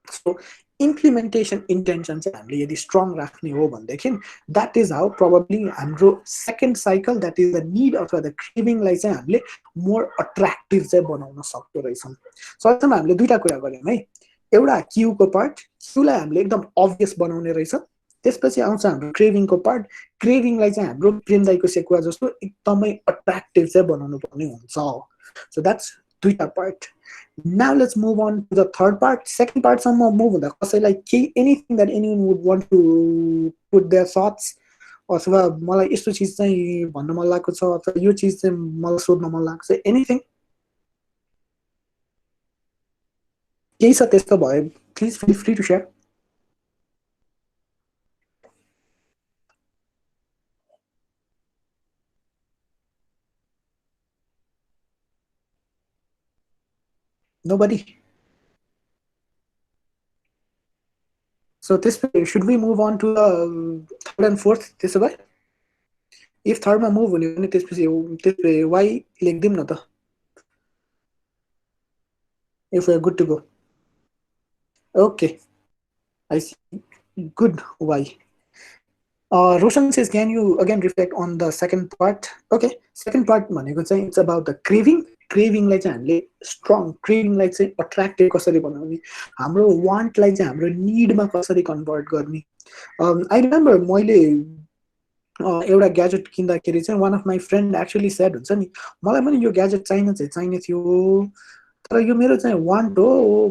सो इम्प्लिमेन्टेसन इन्टेन्सन चाहिँ हामीले यदि स्ट्रङ राख्ने हो भनेदेखि द्याट इज हाउ प्रोबेबली हाम्रो second cycle that is the need अथवा द क्रेभिङलाई चाहिँ हामीले मोर अट्र्याक्टिभ चाहिँ बनाउन सक्दो रहेछौँ। सो अहिलेसम्म हामीले दुईवटा कुरा गऱ्यौँ है, एउटा क्यूको पार्ट, क्यूलाई हामीले एकदम अभियस बनाउने रहेछ, त्यसपछि आउँछ हाम्रो क्रेभिङको पार्ट, क्रेभिङलाई चाहिँ हाम्रो प्रेमदाईको सेकुवा जस्तो एकदमै अट्र्याक्टिभ चाहिँ बनाउनु पर्ने हुन्छ। सो द्याट्स दुईवटा part. Now let's move on to the third part. Second part सम्म move हुँदा कसैलाई केही anything that anyone would want to put their thoughts अथवा मलाई यस्तो चिज चाहिँ भन्न मन लागेको छ अथवा यो चिज चाहिँ मलाई सोध्न मन लागेको छ, एनिथिङ केही छ त्यस्तो भयो please feel free to share. Nobody? So त्यसपछि should we move on to the third and fourth? त्यसो भए if third मा move हुने भने त्यसपछि why लेख्दिम न त, if we are good to go. Okay, I see. Good. Why? Roshan says, can you again reflect on the second part? Okay, second part भनेको चाहिँ it's about the craving. Craving लाई चाहिँ हामीले strong, craving लाई चाहिँ attractive कसरी बनाउने, हाम्रो want लाई चाहिँ हाम्रो need मा कसरी convert गर्ने. I remember मैले एउटा ग्याजेट किन्दाखेरि चाहिँ one of my friend actually said हुन्छ नि, मलाई पनि यो ग्याजेट चाहिने थियो तर यो मेरो चाहिँ वान्ट हो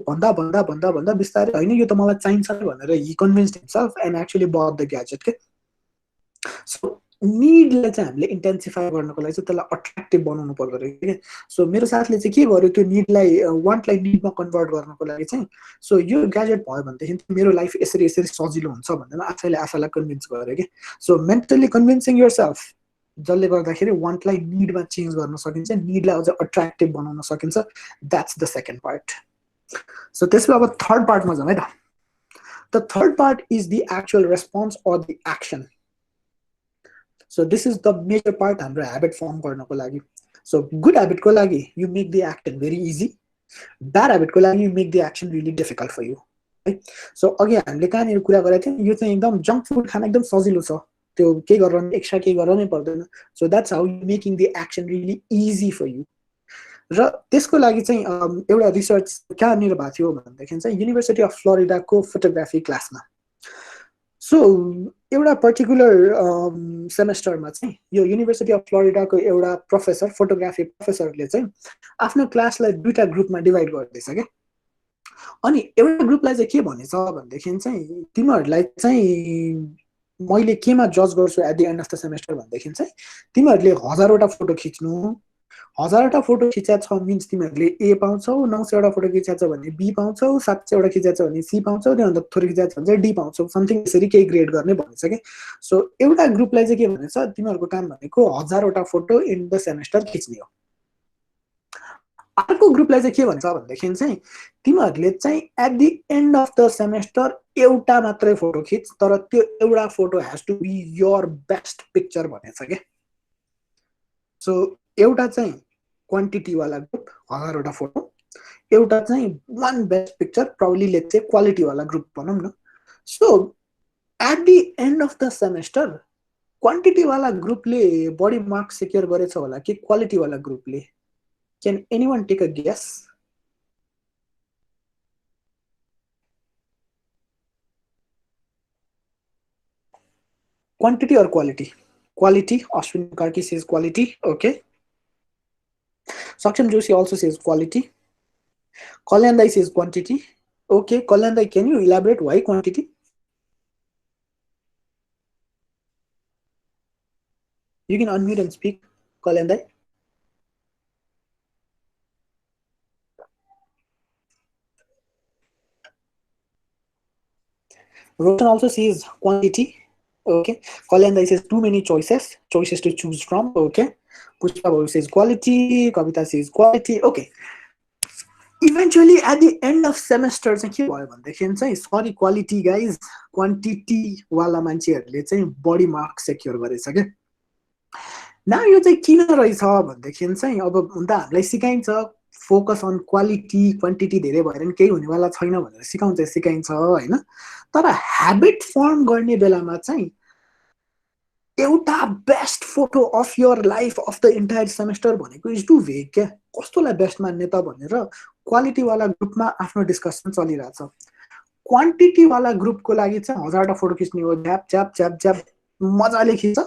भन्दा भन्दा भन्दा भन्दा बिस्तारै होइन यो त मलाई चाहिन्छ भनेर he convinced himself and actually bought the gadget के. सो निडलाई चाहिँ हामीले इन्टेन्सिफाई गर्नको लागि चाहिँ त्यसलाई अट्र्याक्टिभ बनाउनु पर्दो रहेछ कि. सो मेरो साथीले चाहिँ के गर्यो त्यो निडलाई वान्टलाई निडमा कन्भर्ट गर्नको लागि चाहिँ सो यो ग्याजेट भयो भनेदेखि मेरो लाइफ यसरी यसरी सजिलो हुन्छ भनेर आफैलाई कन्भिन्स गर्यो कि. सो मेन्टली कन्भिन्सिङ योरसेल्फ जसले गर्दाखेरि वान्टलाई निडमा चेन्ज गर्न सकिन्छ, निडलाई अझ अट्र्याक्टिभ बनाउन सकिन्छ. That's the second part. So त्यसमा अब थर्ड पार्टमा जाउँ है त. The third part is the actual response or the action. So this is the major part हाम्रो habit form गर्नको लागि. So good habit को लागि you make the action very easy. Bad habit को लागि you make the action really difficult for you. Right? So अघि हामीले कहाँनिर कुरा गरेको थियौँ यो चाहिँ एकदम जङ्क फुड खान एकदम सजिलो छ, त्यो केही गरेर एक्स्ट्रा केही गर्न नै पर्दैन. So that's how you making the action really easy for you. र त्यसको लागि चाहिँ एउटा रिसर्च कहाँनिर भएको थियो भनेदेखि चाहिँ युनिभर्सिटी अफ फ्लोरिडाको फोटोग्राफी क्लासमा. सो एउटा पर्टिकुलर सेमेस्टरमा चाहिँ यो युनिभर्सिटी अफ फ्लोरिडाको एउटा प्रोफेसर, फोटोग्राफी प्रोफेसरले चाहिँ आफ्नो क्लासलाई दुईटा ग्रुपमा डिभाइड गर्दैछ क्या. अनि एउटा ग्रुपलाई चाहिँ के भनेछ भनेदेखि चाहिँ तिमीहरूलाई चाहिँ मैले केमा जज गर्छु at the end of the semester भनेदेखि चाहिँ तिमीहरूले 1000वटा फोटो खिच्नु, 1000वटा फोटो खिचा छ मिन्स तिमीहरूले ए पाउँछौ, 900वटा फोटो खिचा छ भने बी पाउँछौ, 700वटा खिचा छ भने सी पाउँछौ, त्योभन्दा थोरै खिचा छ भने चाहिँ डी पाउँछौ, समथिङ यसरी केही ग्रेड गर्ने भनेछ कि. सो एउटा ग्रुपलाई चाहिँ के भनेछ तिमीहरूको काम भनेको 1000वटा फोटो इन द सेमेस्टर खिच्ने हो. अर्को ग्रुपलाई चाहिँ के भन्छ भनेदेखि चाहिँ तिमीहरूले चाहिँ at the end of the semester एउटा मात्रै फोटो खिच, तर त्यो एउटा photo has to be your best picture भनेछ के. सो एउटा चाहिँ क्वान्टिटी वाला ग्रुप 1000वटा फोटो, एउटा चाहिँ one best picture probably let's say quality वाला ग्रुप भनौँ न. So at the end of the semester quantity वाला ग्रुपले बढी मार्क्स सेक्युर गरेछ होला कि क्वालिटी वाला ग्रुपले? Can anyone take a guess? Quantity और quality? Quality. Ashwin Karki says quality. Okay. Saksham Joshi also says quality. Kalyandai says quantity. Okay, Kalyandai, can you elaborate why quantity? You can unmute and speak, Kalyandai. Roshan also says quantity. Okay, Kalyandai says too many choices to choose from. Okay, Pushpa says quality, Kavita says quality. Okay, eventually at the end of semester चाहिँ के भयो भन्दाखेरि चाहिँ sorry quality guys, quantity वाला मान्छेहरूले चाहिँ बढी marks secure गरेछ के. न यो चाहिँ किन रहेछ भन्दाखेरि चाहिँ अब हुन त हामीलाई सिकाइन्छ फोकस अन क्वालिटी, क्वान्टिटी धेरै भएर नि केही हुनेवाला छैन भनेर सिकाइन्छ होइन. तर ह्याबिट फर्म गर्ने बेलामा चाहिँ एउटा best photo of your life of the entire semester भनेको इज टु भेग क्या. कस्तोलाई बेस्ट मान्ने त भनेर क्वालिटी वाला ग्रुपमा आफ्नो डिस्कसन चलिरहेछ. क्वान्टिटी वाला ग्रुपको लागि चाहिँ 1000वटा फोटो खिच्ने हो, झ्याप झ्याप झ्याप झ्याप मजाले खिच्छ,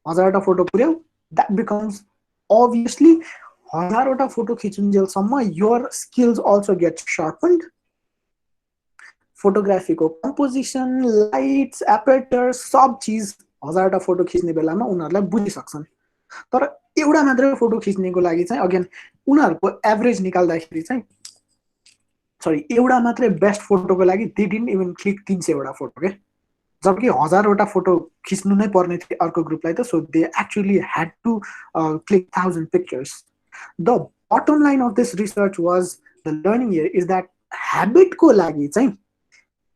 1000वटा फोटो पुर्याउ. द्याट बिकम्स अभियसली 1000वटा फोटो खिचुन्जेलसम्म your skills also get sharpened. फोटोग्राफीको कम्पोजिसन, लाइट्स, एपरेटर सब चिज 1000वटा फोटो खिच्ने बेलामा उनीहरूलाई बुझिसक्छन्. तर एउटा मात्रै फोटो खिच्नेको लागि चाहिँ अगेन उनीहरूको एभरेज निकाल्दाखेरि चाहिँ एउटा मात्रै बेस्ट फोटोको लागि दे डिडन्ट इभन क्लिक 300वटा फोटो के, जबकि 1000वटा फोटो खिच्नु नै पर्ने थियो अर्को ग्रुपलाई त. So they actually had to click 1000 pictures. The bottom line of this research was the learning here is that ह्याबिटको लागि चाहिँ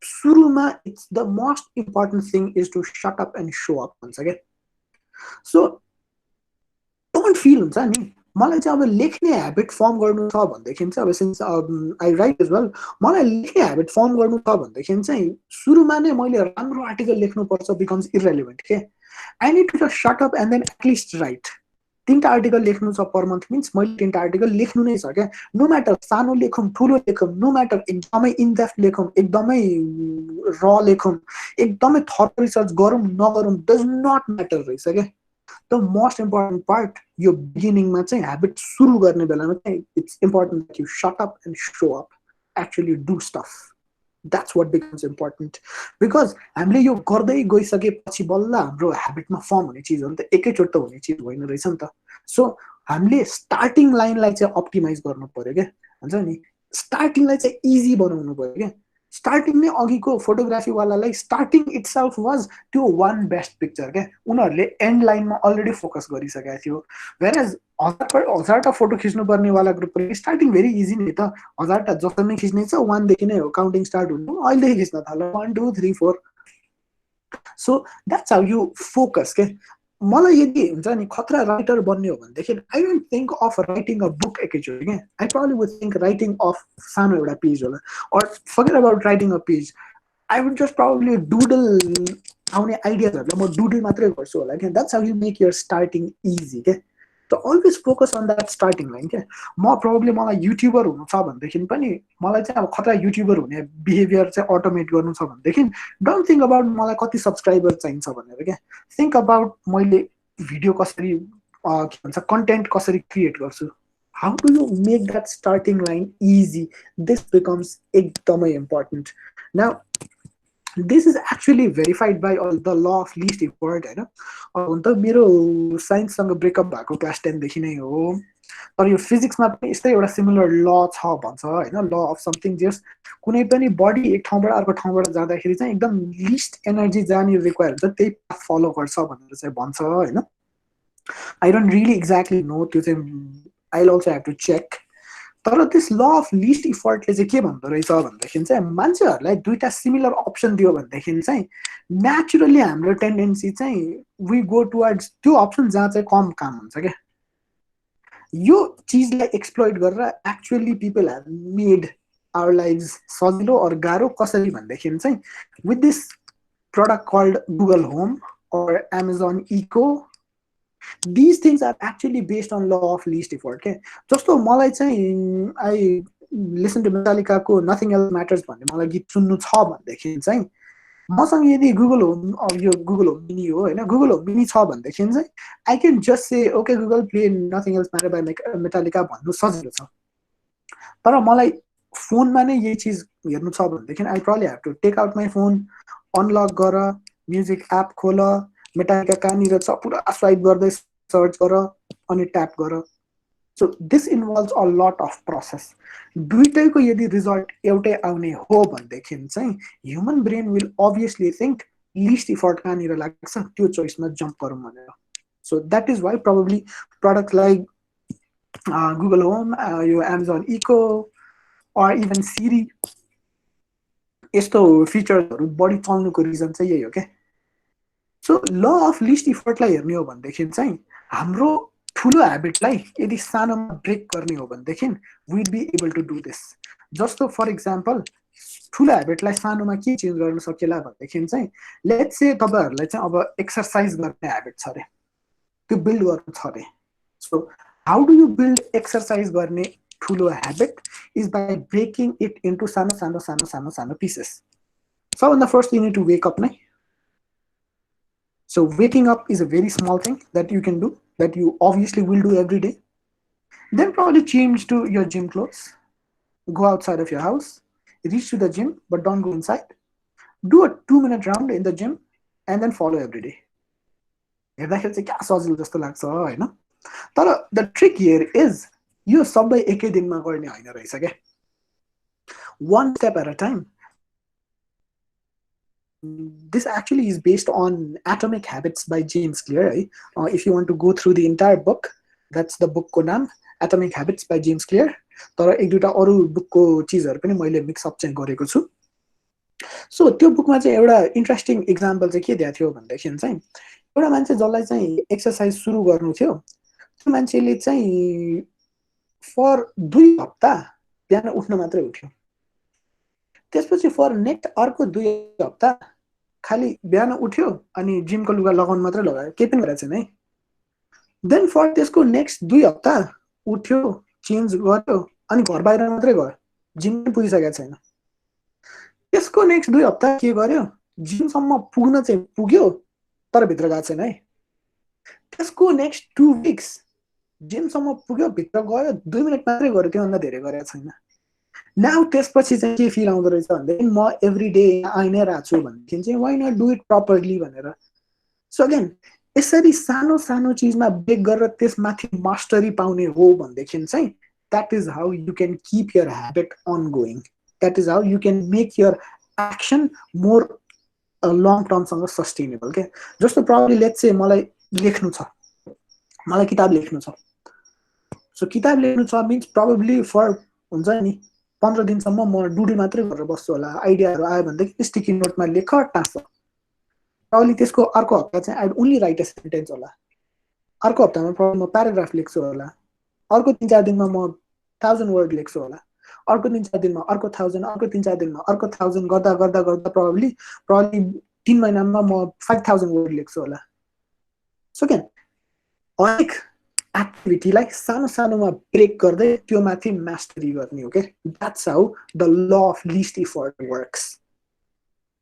सुरुमा it's the most important thing is to shut up and show up once again. So don't feel हुन्छ नि मलाई चाहिँ अब लेख्ने ह्याबिट फर्म गर्नु छ भनेदेखि चाहिँ अब since I write as well मलाई लेख्ने ह्याबिट फर्म गर्नु छ भनेदेखि चाहिँ सुरुमा नै मैले राम्रो आर्टिकल लेख्नुपर्छ बिकम्स इरेलिभेन्ट के I need to just shut up and then at least write 3टा आर्टिकल लेख्नु छ पर मन्थ मिन्स मैले 3टा आर्टिकल लेख्नु नै छ क्या नो म्याटर सानो लेखौँ ठुलो लेखौँ नो म्याटर एकदमै इनडेप्थ लेखौँ एकदमै र लेखौँ एकदमै थरो रिसर्च गरौँ नगरौँ डज नट म्याटर रहेछ क्या द मोस्ट इम्पोर्टेन्ट पार्ट यो बिगिनिङमा चाहिँ ह्याबिट सुरु गर्ने बेलामा चाहिँ it's important that you shut up and show up actually do stuff that's what becomes important because हामीले यो गर्दै गइसकेपछि बल्ल हाम्रो ह्याबिटमा फर्म हुने चिजहरू त एकैचोटि त हुने चिज होइन रहेछ नि त सो हामीले स्टार्टिङ लाइनलाई चाहिँ अप्टिमाइज गर्नु पर्यो क्या हुन्छ नि स्टार्टिङलाई चाहिँ इजी बनाउनु पर्यो क्या स्टार्टिङ नै अघिको फोटोग्राफीवालालाई स्टार्टिङ इट्सेल्फ वाज त्यो वान बेस्ट पिक्चर क्या उनीहरूले एन्ड लाइनमा अलरेडी फोकस गरिसकेको थियो वेरएज हजारवटा फोटो खिच्नुपर्नेवाला ग्रुपले स्टार्टिङ भेरी इजी नि त 1000टा जसरी खिच्ने छ 1 देखि नै हो काउन्टिङ स्टार्ट हुनु अहिलेदेखि खिच्न थाल्यो 1 2 3 4 so that's how you focus के मलाई यदि हुन्छ नि खतरा राइटर बन्ने हो भनेदेखि I don't think of writing a book एकैचोटि क्या I probably would think writing of सानो एउटा पेज होला or forget about writing a page I would just probably doodle आउने आइडियाजहरूलाई म डुडल मात्रै गर्छु होला क्या that's how you make your starting easy क्या त always focus on that starting line क्या म प्रब्ली मलाई युट्युबर हुनु छ भनेदेखि पनि मलाई चाहिँ अब खतरा युट्युबर हुने बिहेभियर चाहिँ अटोमेट गर्नु छ भनेदेखि डोन्ट थिङ्क अबाउट मलाई कति सब्सक्राइबर चाहिन्छ भनेर क्या थिङ्क अबाउट मैले भिडियो कसरी के भन्छ कन्टेन्ट कसरी क्रिएट गर्छु how do you make that starting line easy this becomes एकदमै important now this is actually verified by the law of least effort होइन हुन त मेरो साइन्ससँग ब्रेकअप भएको क्लास 10 देखि नै हो तर यो फिजिक्समा पनि यस्तै एउटा सिमिलर ल छ भन्छ होइन ल अफ समथिङ जस्ट कुनै पनि बडी एक ठाउँबाट अर्को ठाउँबाट जाँदाखेरि चाहिँ एकदम लिस्ट एनर्जी जाने रिक्वायर हुन्छ त्यही पाथ फलो गर्छ भनेर चाहिँ भन्छ होइन I don't really exactly know त्यो चाहिँ I also have to check तर त्यस ल अफ लिस्ट इफर्टले चाहिँ के भन्दो रहेछ भनेदेखि चाहिँ मान्छेहरूलाई 2टा सिमिलर अप्सन दियो भनेदेखि चाहिँ नेचुरली हाम्रो टेन्डेन्सी चाहिँ वी गो टुवर्ड्स त्यो अप्सन जहाँ चाहिँ कम काम हुन्छ क्या यो चिजलाई एक्सप्लोइट गरेर actually people have made our life सजिलो अर गाह्रो कसरी भनेदेखि चाहिँ with this product called Google Home or Amazon Echo these things are actually based on law of least effort के जस्तो मलाई चाहिँ आई लिसन टु मेटालिकाको नथिङ एल्स म्याटर्स भन्ने मलाई गीत सुन्नु छ भनेदेखि चाहिँ मसँग यदि गुगल होम यो गुगल होम मिनी हो होइन गुगल होम मिनी छ भनेदेखि चाहिँ I can just say okay Google play nothing else matter by Metallica भन्नु सजिलो छ तर मलाई फोनमा नै यही चिज हेर्नु छ भनेदेखि I probably have to take out my phone unlock गर म्युजिक एप खोल मेटालिका कहाँनिर छ पुरा स्वाइप गर्दै सर्च गर अनि ट्याप गर so this involves a lot of process दुईटैको यदि रिजल्ट एउटै आउने हो भनेदेखि चाहिँ human brain will obviously think least effort कहाँनिर लाग्छ त्यो चोइसमा जम्प गरौँ भनेर so that is why probably product like Google home यो Amazon echo or even Siri यस्तो फिचर्सहरू बढी चल्नुको रिजन चाहिँ यही हो क्या सो ल अफ लिस्ट इफर्टलाई हेर्ने हो भनेदेखि चाहिँ हाम्रो ठुलो ह्याबिटलाई यदि सानोमा ब्रेक गर्ने हो भनेदेखि will be able to do this जस्तो फर इक्जाम्पल ठुलो ह्याबिटलाई सानोमा के चेन्ज गर्न सकिएला भनेदेखि चाहिँ लेट्स से तपाईँहरूलाई चाहिँ अब एक्सर्साइज गर्ने ह्याबिट छ अरे त्यो बिल्ड गर्नु छ अरे so how do you build exercise गर्ने ठुलो habit is by breaking it into सानो सानो सानो सानो सानो पिसेस सबभन्दा first you need to wake up नै So waking up is a very small thing that you can do, that you obviously will do every day. Then probably change to your gym clothes, go outside of your house, reach to the gym, but don't go inside. Do a 2-minute round in the gym and then follow every day. हेर्दाखेरि चाहिँ क्या सजिलो जस्तो लाग्छ होइन तर the trick here is यो सबै एकै दिनमा गर्ने होइन रहेछ क्या one step at a time. This actually is based on Atomic Habits by James Clear. If you want to go through the entire book, that's the book ko naam, Atomic Habits by James Clear. तर एक दुईटा अरु बुकको चीजहरु पनि मैले mix up चाहिँ गरेको छु सो त्यो बुकमा चाहिँ एउटा इन्ट्रेस्टिङ इक्जाम्पल चाहिँ के दिएको थियो भनेदेखि चाहिँ एउटा मान्छे जसलाई चाहिँ एक्सर्साइज सुरु गर्नु थियो त्यो मान्छेले चाहिँ फर 2 हप्ता बिहान उठ्न मात्रै उठ्यो, त्यसपछि फर नेक्स्ट अर्को 2 हप्ता खालि बिहान उठ्यो अनि जिमको लुगा लगाउनु मात्रै लगायो, केही पनि गरेको छैन है। देन फर त्यसको नेक्स्ट 2 हप्ता उठ्यो, चेन्ज गर्यो अनि घर बाहिर मात्रै गयो, जिम पनि पुगिसकेको छैन। त्यसको नेक्स्ट 2 हप्ता के गर्यो, जिमसम्म पुग्न चाहिँ पुग्यो तर भित्र गएको छैन है। त्यसको नेक्स्ट 2 विक्स जिमसम्म पुग्यो, भित्र गयो, 2 मिनट मात्रै गर्यो, त्योभन्दा धेरै गरेको छैन। नाउ त्यसपछि चाहिँ के फिल आउँदो रहेछ भन्दाखेरि म एभ्री डे आइ नै रहेको छु भनेदेखि चाहिँ why not do it properly भनेर। सो अगेन यसरी सानो सानो चिजमा ब्रेक गरेर त्यसमाथि मास्टरी पाउने हो भनेदेखि चाहिँ that is how you can keep your habit on going, that is how you can make your action more long टर्मसँग सस्टेनेबल के। जस्तो प्रब्लली लेट्स से मलाई लेख्नु छ, मलाई किताब लेख्नु छ, सो किताब लेख्नु छ मिन्स प्रब्लली फर हुन्छ नि 15 दिनसम्म म डुडल मात्रै गरेर बस्छु होला, आइडियाहरू आयो भनेदेखि स्टिकी नोटमा लेख टाँस, प्रब्लली त्यसको अर्को हप्ता चाहिँ I only right a sentence होला, अर्को हप्तामा प्रब्लम म प्याराग्राफ लेख्छु होला, अर्को 3-4 दिनमा म 1000 वर्ड लेख्छु होला, अर्को 3-4 दिनमा अर्को 1000, अर्को 3-4 दिनमा अर्को 1000 गर्दा गर्दा गर्दा प्रब्लली 3 महिनामा म 5000 वर्ड लेख्छु होला। सो क्यान हरेक एक्टिभिटीलाई सानो सानोमा ब्रेक गर्दै त्यो माथि मास्टरी गर्ने हो के। That's how the law of list effort works.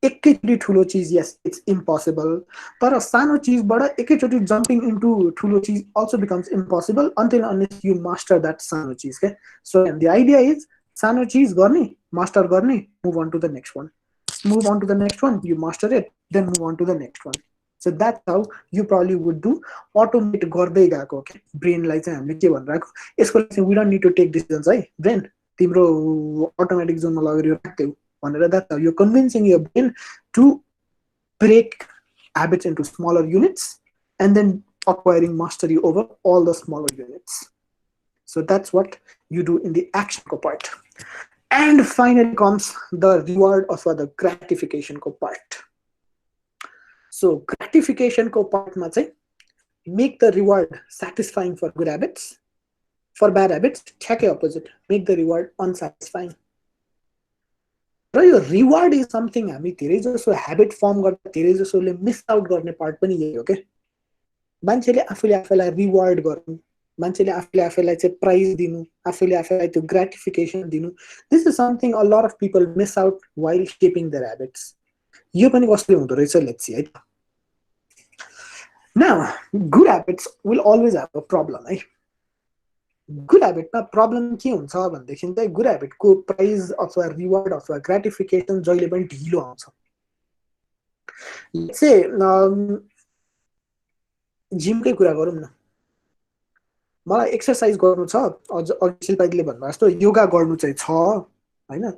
एकैचोटि ठुलो चिज यस इट्स इम्पोसिबल, तर सानो चिजबाट एकैचोटि जम्पिङ इन्टु ठुलो चिज also becomes impossible until unless you master that सानो चिज के। सो द आइडिया इज सानो चिज गर्ने, मास्टर गर्ने, move on to the next one, move on to the next one, you master it, then move on to the next one. So that's how you probably would do automate गर्दै गएको के ब्रेनलाई चाहिँ हामीले के भनिरहेको यसको लागि we don't need to take decisions है ब्रेन तिम्रो अटोमेटिक जोनमा लगेर राख्देऊ भनेर। that's how you're convincing your brain to break habits into smaller units and then acquiring mastery over all the smaller units. So that's what you do in the action part. And finally comes the reward or the gratification part. So gratification part ma chai make the reward satisfying for good habits, for bad habits ठ्याक्कै opposite, make the reward unsatisfying. र यो reward is something हामी धेरै जसो habit form गर्दा धेरै जसोले miss out गर्ने part पनि यही हो के। मान्छेले आफूले आफैलाई रिवार्ड गर्नु, मान्छेले आफूले आफैलाई चाहिँ प्राइज दिनु, आफूले आफैलाई त्यो ग्रेटिफिकेसन दिनु, this is something a lot of people miss out while shaping their habits. यो पनि कसले हुँदो रहेछ लेट्स सी है। Now good habits will always have a problem है। गुड ह्याबिटमा प्रब्लम के हुन्छ भनेदेखि चाहिँ गुड ह्याबिटको प्राइज अथवा रिवार्ड अथवा ग्रेटिफिकेसन जहिले पनि ढिलो आउँछ। लेट्स से जिमकै कुरा गरौँ न, मलाई एक्सर्साइज गर्नु छ, अझ अघि शिल्पाजीले भन्नुभएको जस्तो योगा गर्नु चाहिँ छ होइन,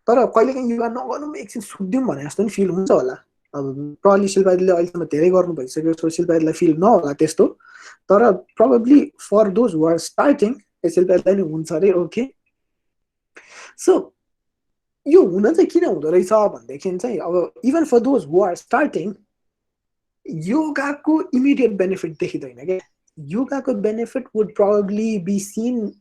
तर कहिलेकाहीँ योगा नगर्नु एकछिन सुत्दिउँ भने जस्तो नि फिल हुन्छ होला। अब प्रब्लली शिल्पाजीले अहिलेसम्म धेरै गर्नु भइसक्यो सो शिल्पाजीलाई फिल नहोला त्यस्तो, तर probably for those who are starting शिल्पाजीलाई नि हुन्छ अरे ओके। सो यो हुन चाहिँ किन हुँदो रहेछ भनेदेखि चाहिँ अब even for those who are starting योगाको इमिडिएट बेनिफिट देखिँदैन क्या। योगाको benefit would probably be seen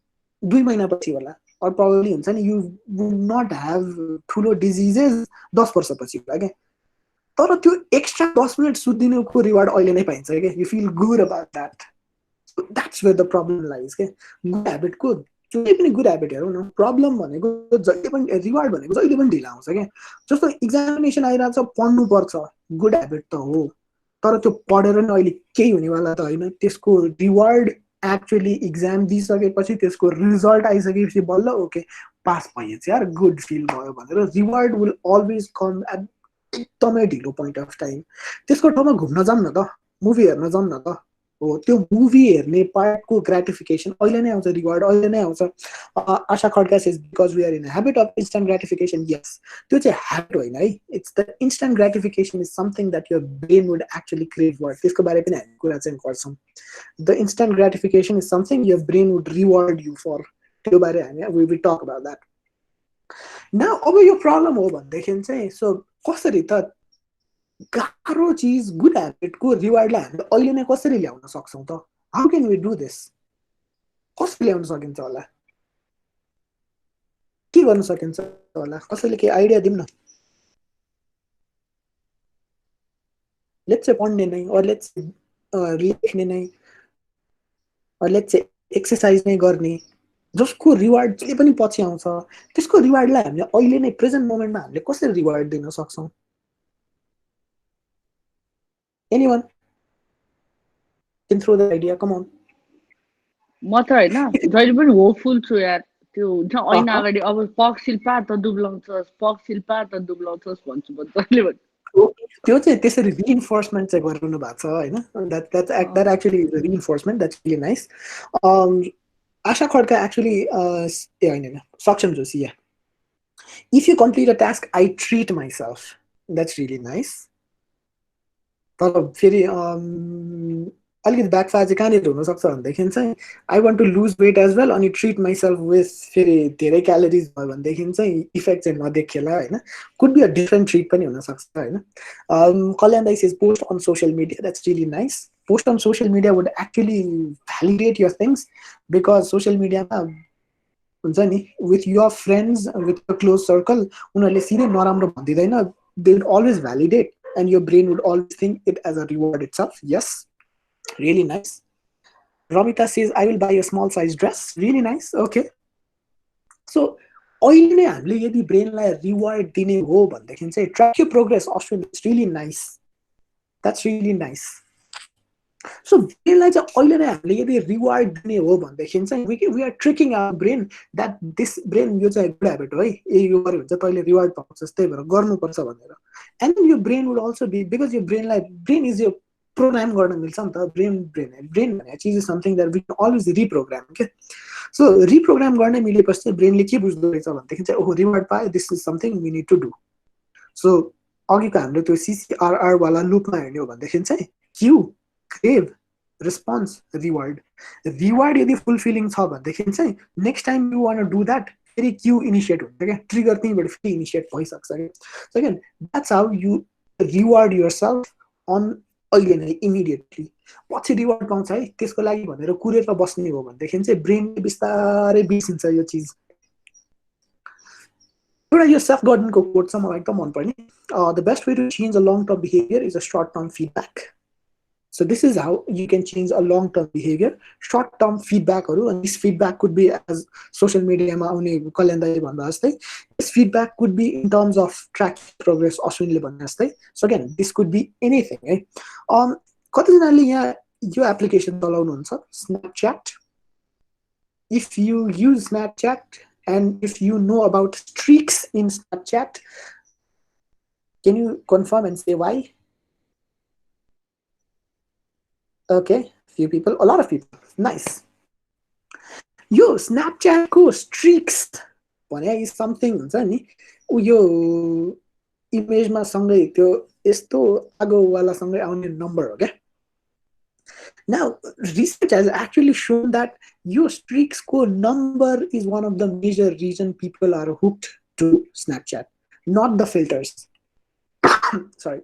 2 महिनापछि होला, और प्रोबेबली हुन्छ नि यु वुड नट ह्याभ ठुलो डिजिजेस 10 वर्षपछि होला क्या। तर त्यो एक्स्ट्रा 10 मिनट सुत्दिनुको रिवार्ड अहिले नै पाइन्छ क्या, you feel good about that. That's where the problem lies क्या। गुड ह्याबिटको जुनै पनि गुड ह्याबिट हेरौँ न, प्रब्लम भनेको जहिले पनि रिवार्ड भनेको जहिले पनि ढिला आउँछ क्या। जस्तो इक्जामिनेसन आइरहेको छ, पढ्नुपर्छ, गुड ह्याबिट त हो, तर त्यो पढेर नि अहिले केही हुनेवाला त होइन। त्यसको रिवार्ड एक्चुअली इक्जाम दिइसकेपछि त्यसको रिजल्ट आइसकेपछि बल्ल ओके पास भएछ यार गुड फिल भयो भनेर reward will always come at एकदमै ढिलो पोइन्ट अफ टाइम। त्यसको ठाउँमा घुम्न जाऊँ न त, मुभी हेर्न जाऊँ न त, हो त्यो मुभी हेर्ने पार्टको ग्रेटिफिकेसन अहिले नै आउँछ, रिवार्ड अहिले नै आउँछ। Asha Khadka says because we are in habit of instant gratification, yes त्यो चाहिँ ह्याबिट होइन है, it's the instant gratification is something that your brain would actually crave for. त्यसको बारे पनि हामी कुरा चाहिँ गर्छौँ। The instant gratification is something your brain would reward you for, त्यो बारे हामी we will talk about that. न अब यो प्रब्लम हो भनेदेखि चाहिँ सो कसरी त गाह्रो चिज गुड ह्याबिटको रिवार्डलाई हामीले अहिले नै कसरी ल्याउन सक्छौँ त how can we do this कसरी ल्याउन सकिन्छ होला के गर्न सकिन्छ होला कसैले केही आइडिया दिउँ न लेट्स चाहिँ पढ्ने नै अर लेट्स लेख्ने नै अर लेट्स चाहिँ एक्सर्साइज नै गर्ने जसको रिवार्ड जहिले पनि पछि आउँछ त्यसको रिवार्डलाई हामीले अहिले नै प्रेजेन्ट मोमेन्टमा हामीले कसरी रिवार्ड दिन सक्छौँ anyone can throw the idea come on म त होइन जहिले पनि होपफुल छु यार त्यो हुन्छ ऐना अगाडि अब पक्सिल पा त दुब्लाउँछस् पक्सिल पा त दुब्लाउँछस् भन्छु म जहिले पनि त्यो चाहिँ त्यसरी रिइन्फोर्समेन्ट चाहिँ गरिरहनु भएको छ होइन that actually is a reinforcement that's really nice Asha Khadka actually होइन सक्षम Joshi yeah if you complete a task I treat myself that's really nice तर फेरि अलिकति ब्याकफायर चाहिँ कहाँनिर हुनसक्छ भनेदेखि चाहिँ I want to lose weight as well अनि ट्रिट माइसेल्फ विथ फेरि धेरै क्यालोरिज भयो भनेदेखि चाहिँ इफेक्ट चाहिँ नदेखिएला होइन could be a different treat पनि हुनसक्छ होइन कल्याण दाइ says post on social media that's really nice post on social media would actually validate your things because social मिडियामा हुन्छ नि with your friends with your close circle उनीहरूले सिधै नराम्रो भनिदिँदैन they would always validate and your brain would always think it as a reward itself. Yes, really nice. Ramita says, I will buy a small size dress. Really nice. Okay. So, अहिले नै हामीले यदि ब्रेनलाई reward दिने हो भनेदेखि चाहिँ track your progress Ashwin it's really nice that's really nice so ब्रेनलाई चाहिँ अहिले नै हामीले यदि रिवार्ड दिने हो भनेदेखि चाहिँ we are tricking our brain that this brain यो चाहिँ गुड ह्याबिट हो है यो गऱ्यो भने चाहिँ तैँले रिवार्ड पाउँछस् त्यही भएर गर्नुपर्छ भनेर एन्ड यो brain would also be because यो ब्रेन इज यो प्रोग्राम गर्न मिल्छ नि त ब्रेन भन्ने चिज is something that we can always reprogram के सो रिप्रोग्राम गर्न मिलेपछि ब्रेनले के बुझ्दो रहेछ भनेदेखि चाहिँ ओहो रिवार्ड पायो this is something we need to do so अघिको हाम्रो त्यो सिसिआरआर वाला लुपमा हेर्ने हो भनेदेखि चाहिँ क्यु क्रेभ रिस्पोन्स रिवार्ड यदि फुलफिलिङ छ भनेदेखि चाहिँ next time you want do that फेरि क्यु इनिसिएट हुन्छ क्या ट्रिगर त्यहीँबाट फेरि इनिसिएट भइसक्छ क्या so again that's how you reward yourself on अहिले नै इमिडिएटली पछि रिवार्ड पाउँछ है त्यसको लागि भनेर कुरेर बस्ने हो भनेदेखि चाहिँ ब्रेनले बिस्तारै बिर्सिन्छ यो चिज एउटा यो सेल्फ गार्डनको कोट छ मलाई एकदम मनपर्ने the best way to change a long term behaviour is a short term feedback So this is how you can change a long-term behavior. Short-term feedback, and this feedback could be as social media ma aune kalendar bhanda jastै. This feedback could be in terms of track progress Ashwinle bhane jastै. So again, this could be anything. कतिजनाले यहाँ यो application चलाउनुहुन्छ Snapchat. If you use Snapchat and if you know about streaks in Snapchat, can you confirm and say why? Okay, few people, a lot of people. Nice. Yo, Snapchat ko streaks भने is something हुन्छ नि यो इमेजमा सँगै त्यो यस्तो आगोवाला सँगै आउने number हो क्या Now, research has actually shown that your streaks ko number is one of the major reason people are hooked to Snapchat, not the filters. Sorry.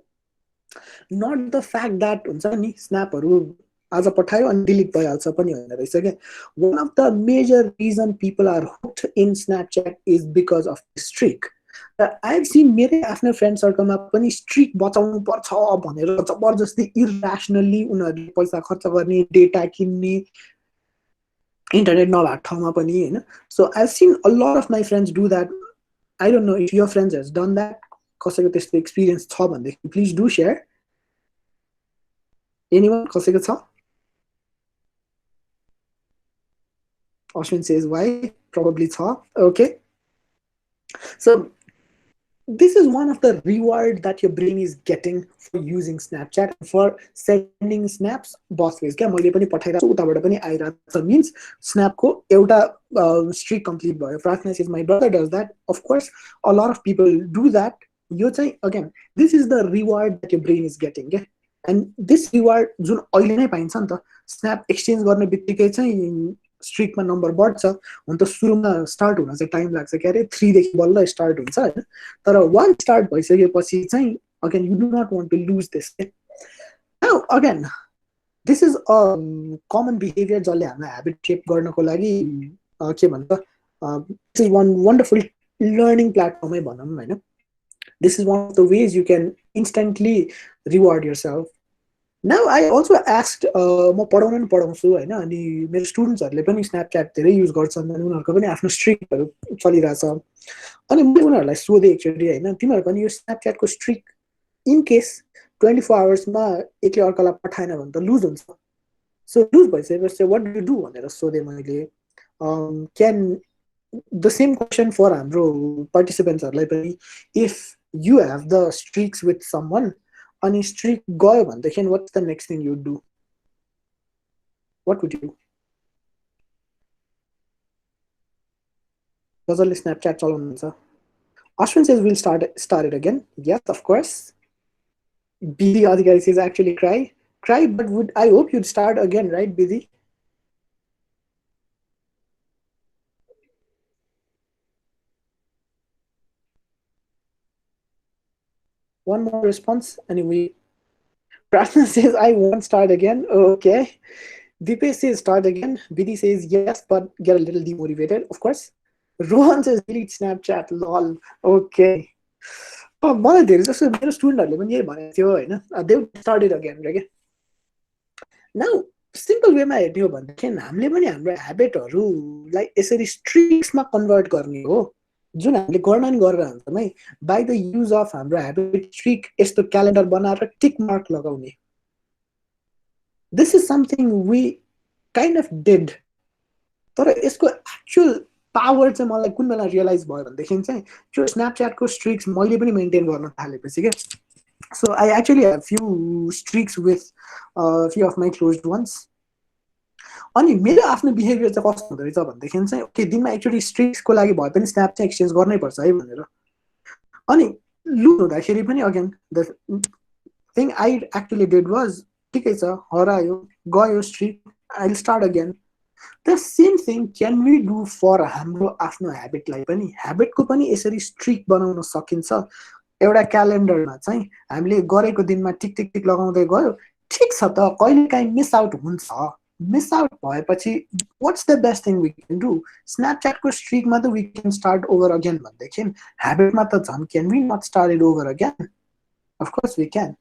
Not the fact that हुन्छ नि स्न्यापहरू आज पठायो अनि डिलिट भइहाल्छ पनि होइन रहेछ क्या one of the major reason people are hooked in Snapchat is because of streak I have seen मेरै आफ्नो फ्रेन्ड सर्कलमा पनि स्ट्रिक बचाउनु पर्छ भनेर जबरजस्ती इरेसनल्ली उनीहरूले पैसा खर्च गर्ने डेटा किन्ने इन्टरनेट नभएको ठाउँमा पनि होइन so I have seen a lot of my friends do that I don't know if your friends has done that कसैको त्यस्तो एक्सपिरियन्स छ भनेदेखि प्लिज डु सेयर एनीवन कसैको छ Ashwin says why probably छ okay so this is one of the reward that your brain is getting for using Snapchat for sending snaps boss ways क्या मैले पनि पठाइरहेको छु उताबाट पनि आइरहेको छ means snap को एउटा streak complete भयो प्रार्थना says my brother does that of course a lot of people do that यो चाहिँ again this is the reward that your brain is getting क्या and this reward जुन अहिले नै पाइन्छ नि त snap exchange गर्ने बित्तिकै चाहिँ स्ट्रिकमा नम्बर बढ्छ हुन त सुरुमा स्टार्ट हुन चाहिँ टाइम लाग्छ के अरे 3 देखि बल्ल स्टार्ट हुन्छ हैन तर 1 स्टार्ट भइसकेपछि चाहिँ again you do not want to lose this now again this is a common behaviour जसले हामीलाई ह्याबिट शेप गर्नको लागि के भन्छ this is one wonderful learning प्लेटफर्मै भनौँ हैन this is one of the ways you can instantly reward yourself now I also asked म पढाउन पनि पढाउँछु होइन अनि मेरो स्टुडेन्ट्सहरूले पनि स्न्यापच्याट धेरै युज गर्छन् अनि उनीहरूको पनि आफ्नो स्ट्रिकहरू चलिरहेछ अनि मैले उनीहरूलाई सोधेँ एकचोटि होइन तिमीहरू पनि यो स्न्यापच्याटको स्ट्रिक इन केस 24 आवर्समा एकले अर्कालाई पठाएन भने त लुज हुन्छ सो लुज भइसकेपछि वाट डु डु भनेर सोधेँ मैले can the same question for हाम्रो पार्टिसिपेन्ट्सहरूलाई पनि if you have the streaks with someone अनि स्ट्रिक गयो भनेदेखि what's the next thing you do what would you कसैले स्न्यापच्याट चलाउनुहुन्छ Ashwin says we'll start it again. Yes, of course. BD Adhikari says actually cry, but I hope you'd start again, right, BD? One more response, anyway. Prashna says I won't start again. Okay. Dipesh says start again. BD says yes, but get a little demotivated, of course. Rohan says delete Snapchat, lol. Okay. मलाई धेरै जस्तो मेरो स्टुडेन्टहरूले पनि यही भनेको थियो होइन दे स्टार्टेड अगेन रे के नाउ सिम्पल वेमा हेर्ने हो भनेदेखि हामीले पनि हाम्रो ह्याबिटहरूलाई यसरी स्ट्रिक्समा कन्भर्ट गर्ने हो जुन हामीले गर्न नि गरेर हुन्छौँ है बाई द युज अफ हाम्रो ह्याबिट स्ट्रिक यस्तो क्यालेन्डर बनाएर टिक मार्क लगाउने this is something we kind of did तर यसको एक्चुअल पावर चाहिँ मलाई कुन बेला रियलाइज भयो भनेदेखि चाहिँ त्यो स्न्यापच्याटको स्ट्रिक्स मैले पनि मेन्टेन गर्न थालेपछि के so I actually have few streaks with few of my closed ones अनि मेरो आफ्नो बिहेभियर चाहिँ कस्तो हुँदो रहेछ भनेदेखि चाहिँ ओके दिनमा एकचोटि स्ट्रिक्सको लागि भए पनि स्न्याप चाहिँ एक्सचेन्ज गर्नै पर्छ है भनेर अनि लुज हुँदाखेरि पनि again the thing I actually did was ठिकै छ हरायो गयो streak I will start again the same thing can we do for हाम्रो आफ्नो ह्याबिटलाई पनि ह्याबिटको पनि यसरी स्ट्रिक बनाउन सकिन्छ एउटा क्यालेन्डरमा चाहिँ हामीले गरेको दिनमा टिक टिक टिक लगाउँदै गयो ठिक छ त कहिलेकाहीँ मिस आउट हुन्छ मिस आउट भएपछि what's the best thing we can do स्न्यापच्याटको स्ट्रिकमा त we can start over again भनेदेखि ह्याबिटमा त झन् can we not start it over again of course we can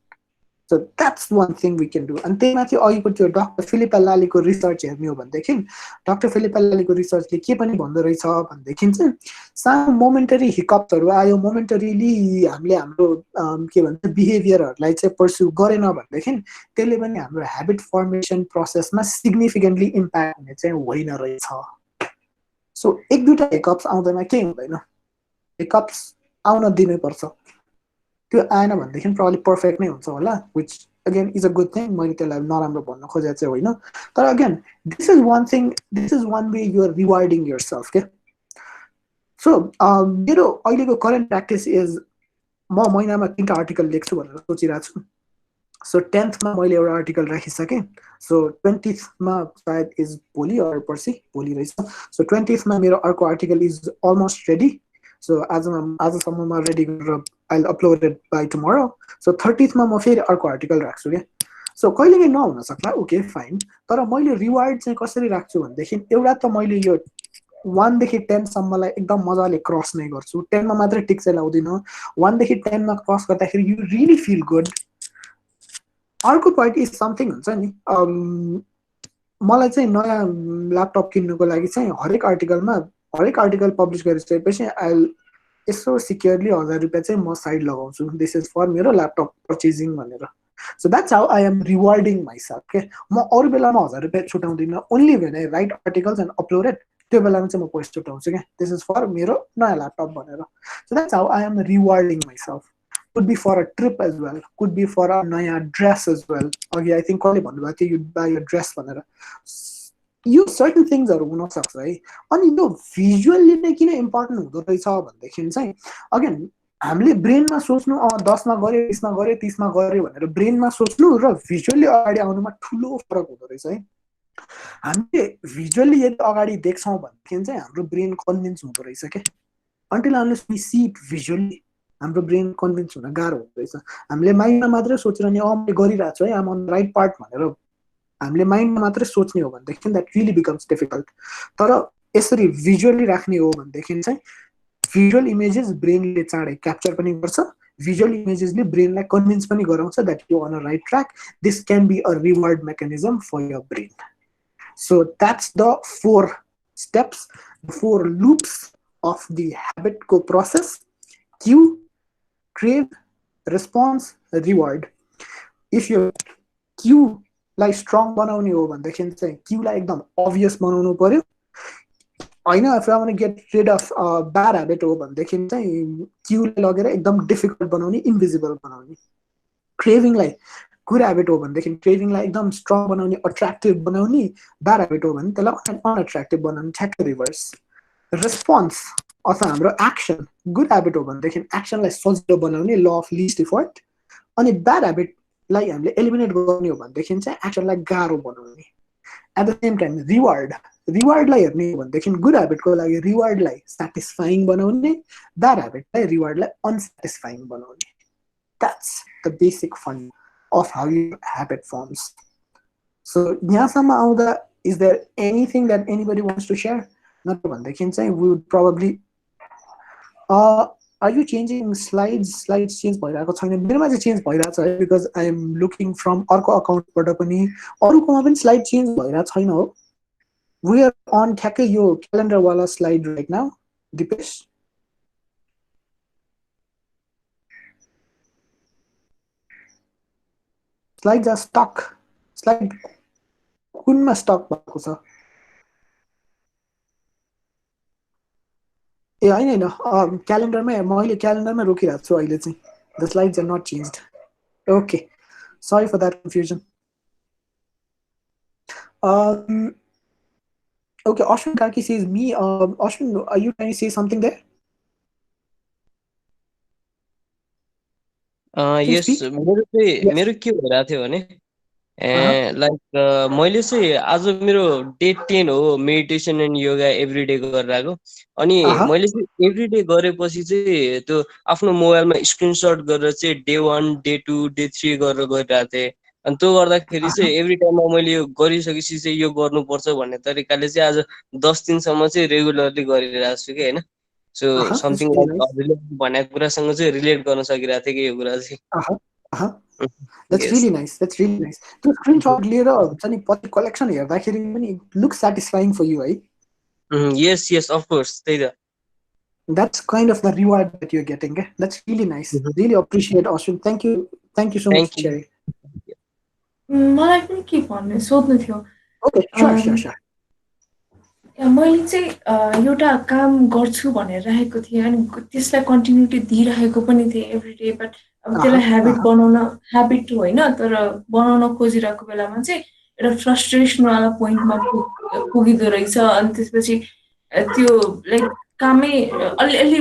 So that's one thing we can do. And त्यही माथि अघिको त्यो डाक्टर फिलिप एल्लालीको रिसर्च हेर्ने हो भनेदेखि डाक्टर फिलिप एल्लालीको रिसर्चले के पनि भन्दो रहेछ भनेदेखि चाहिँ सानो मोमेन्टरी हिकअप्सहरू आयो मोमेन्टरीली हामीले हाम्रो के भन्छ बिहेभियरहरूलाई चाहिँ पर्स्यु गरेन भनेदेखि त्यसले पनि हाम्रो ह्याबिट फर्मेसन प्रोसेसमा सिग्निफिकेन्टली इम्प्याक्ट हुने चाहिँ होइन रहेछ सो एक दुईवटा हिकअप्स आउँदैन केही हुँदैन हिकअप्स आउन दिनैपर्छ त्यो आएन भनेदेखि प्रब्लम पर्फेक्ट नै हुन्छ होला which again is a good thing मैले त्यसलाई नराम्रो भन्न खोजेको चाहिँ होइन तर again this is one way you're rewarding yourself के सो मेरो अहिलेको करेन्ट प्र्याक्टिस इज म महिनामा 3टा आर्टिकल लेख्छु भनेर सोचिरहेको छु सो 10th मैले एउटा आर्टिकल राखिसकेँ सो 20th सायद इज भोलि अर पर्सि भोलि रहेछ सो 20th मेरो अर्को article is almost ready so आजसम्ममा रेडी गरेर I'll upload it by tomorrow. So 30th म फेरि अर्को आर्टिकल राख्छु क्या सो कहिलेकाहीँ नहुन सक्ला ओके फाइन तर मैले रिवार्ड चाहिँ कसरी राख्छु भनेदेखि एउटा त मैले यो 1 देखि 10 सम्मलाई एकदम मजाले क्रस नै गर्छु 10 मा मात्रै टिक चाहिँ लाउँदिनँ 1 देखि 10 मा क्रस गर्दाखेरि यु रियली फिल गुड अर्को पार्ट इज समथिङ हुन्छ नि मलाई चाहिँ नयाँ ल्यापटप किन्नुको लागि चाहिँ हरेक आर्टिकल पब्लिस गरिसकेपछि आई यसो सिक्योरली 1000 रुपियाँ चाहिँ म साइड लगाउँछु दिस इज फर मेरो ल्यापटप पर्चेजिङ भनेर so that's how I am rewarding myself के म अरू बेलामा 1000 रुपियाँ छुटाउँदिनँ only when I write articles and upload it त्यो बेलामा चाहिँ म पैसा छुटाउँछु क्या दिस इज फर मेरो नयाँ ल्यापटप भनेर so that's how I am rewarding myself could be for a trip as well could be for a नयाँ ड्रेस एज वेल अघि आई थिङ्क कसले भन्नुभएको थियो यु बाई अ ड्रेस भनेर यो सर्टन थिङ्सहरू हुनसक्छ है अनि यो भिजुअल्ली नै किन इम्पोर्टेन्ट हुँदो रहेछ भनेदेखि चाहिँ अगेन हामीले ब्रेनमा सोच्नु 10मा गऱ्यो 20मा गऱ्यो 30मा गऱ्यो भनेर ब्रेनमा सोच्नु र भिजुअल्ली अगाडि आउनुमा ठुलो फरक हुँदो रहेछ है हामीले भिजुअली यदि अगाडि देख्छौँ भनेदेखि चाहिँ हाम्रो ब्रेन कन्भिन्स हुँदो रहेछ के until unless we see it visually हाम्रो ब्रेन कन्भिन्स हुन गाह्रो हुँदो रहेछ हामीले माइन्डमा मात्रै सोचिरहने मैले गरिरहेको छु है आम अन राइट पार्ट भनेर हामीले माइन्डमा मात्रै सोच्ने हो भनेदेखि द्याट रियली बिकम्स डिफिकल्ट तर यसरी भिजुअली राख्ने हो भनेदेखि चाहिँ भिजुअल इमेजेस ब्रेनले चाँडै क्याप्चर पनि गर्छ भिजुअल इमेजेसले ब्रेनलाई कन्भिन्स पनि गराउँछ that you on a right track this can be a reward mechanism for your brain so that's the 4 steps, the 4 loops of the habit को process cue, crave, response, reward. If you cue लाई strong बनाउने हो भनेदेखि चाहिँ cue लाई एकदम obvious बनाउनु पर्यो होइन if I want to get rid of bad habit हो भनेदेखि चाहिँ cue लाई लगेर एकदम difficult बनाउने invisible बनाउने craving लाई good habit हो भनेदेखि craving लाई एकदम strong बनाउने attractive बनाउने bad habit हो भने त्यसलाई unattractive बनाउने ठ्याक्कै reverse response अथवा हाम्रो action good habit हो भनेदेखि action लाई सजिलो बनाउने law of least effort अनि bad habit लाई हामीले eliminate गर्ने हो भनेदेखि चाहिँ action लाई गाह्रो बनाउने at the same time reward लाई हेर्ने हो भनेदेखि good habit को लागि reward लाई satisfying बनाउने bad habit लाई reward लाई unsatisfying बनाउने that's the basic fund of how your habit forms. So यहाँसम्म आउँदा is there anything that anybody wants to share? नत्र भनेदेखि चाहिँ we would probably are you changing slides change भइरहेको छैन मेरोमा चाहिँ चेन्ज भइरहेछ है because I am looking from अर्को अकाउन्टबाट पनि अरूकोमा पनि स्लाइड चेन्ज भइरहेको छैन हो we are on ठ्याक्कै यो क्यालेन्डर वाला slide right now Dipesh slides are stuck slide कुनमा स्टक भएको छ ए हैन हैन क्यालेन्डरमै मैले क्यालेन्डरमा रोकिरहेको छु अहिले चाहिँ the slides are not changed okay sorry for that confusion okay Ashwin Karki says me Ashwin are you trying to say something there yes मेरो के भइरहेको थियो भने लाइक मैले चाहिँ आज मेरो डे 10 हो meditation and yoga every day गरिरहेको अनि मैले चाहिँ एभ्री डे गरेपछि चाहिँ त्यो आफ्नो मोबाइलमा स्क्रिनशट गरेर चाहिँ डे 1 डे 2 डे 3 गरेर गरिरहेको थिएँ अनि त्यो गर्दाखेरि चाहिँ एभ्री टाइममा मैले यो गरिसकेपछि चाहिँ यो गर्नुपर्छ भन्ने तरिकाले चाहिँ आज 10 दिनसम्म चाहिँ रेगुलरली गरिरहेको छु कि होइन सो समथिङ लाइक हजुरले भनेको कुरासँग चाहिँ रिलेट गर्न सकिरहेको थिएँ कि यो कुरा चाहिँ That's really nice. त्यो स्क्रिनशट लिएर हुन्छ नि पछि कलेक्सन हेर्दाखेरि पनि लुक सेटिस्फाइङ फर यु है yes of course त्यही त That's kind of the reward that you're getting. That's really nice. Really appreciate Ashwin. Thank you so much for sharing. मलाई पनि के भन्ने सोध्नु थियो Okay, sure. मैले चाहिँ एउटा काम गर्छु भनेर राखेको थिएँ अनि त्यसलाई कन्टिन्युटी दिइरहेको पनि थिएँ एभ्री डे बट अब त्यसलाई ह्याबिट होइन तर बनाउन खोजिरहेको बेलामा चाहिँ एउटा फ्रस्ट्रेसनवाला पोइन्टमा पुगिँदो रहेछ अनि त्यसपछि त्यो लाइक कामै अलिअलि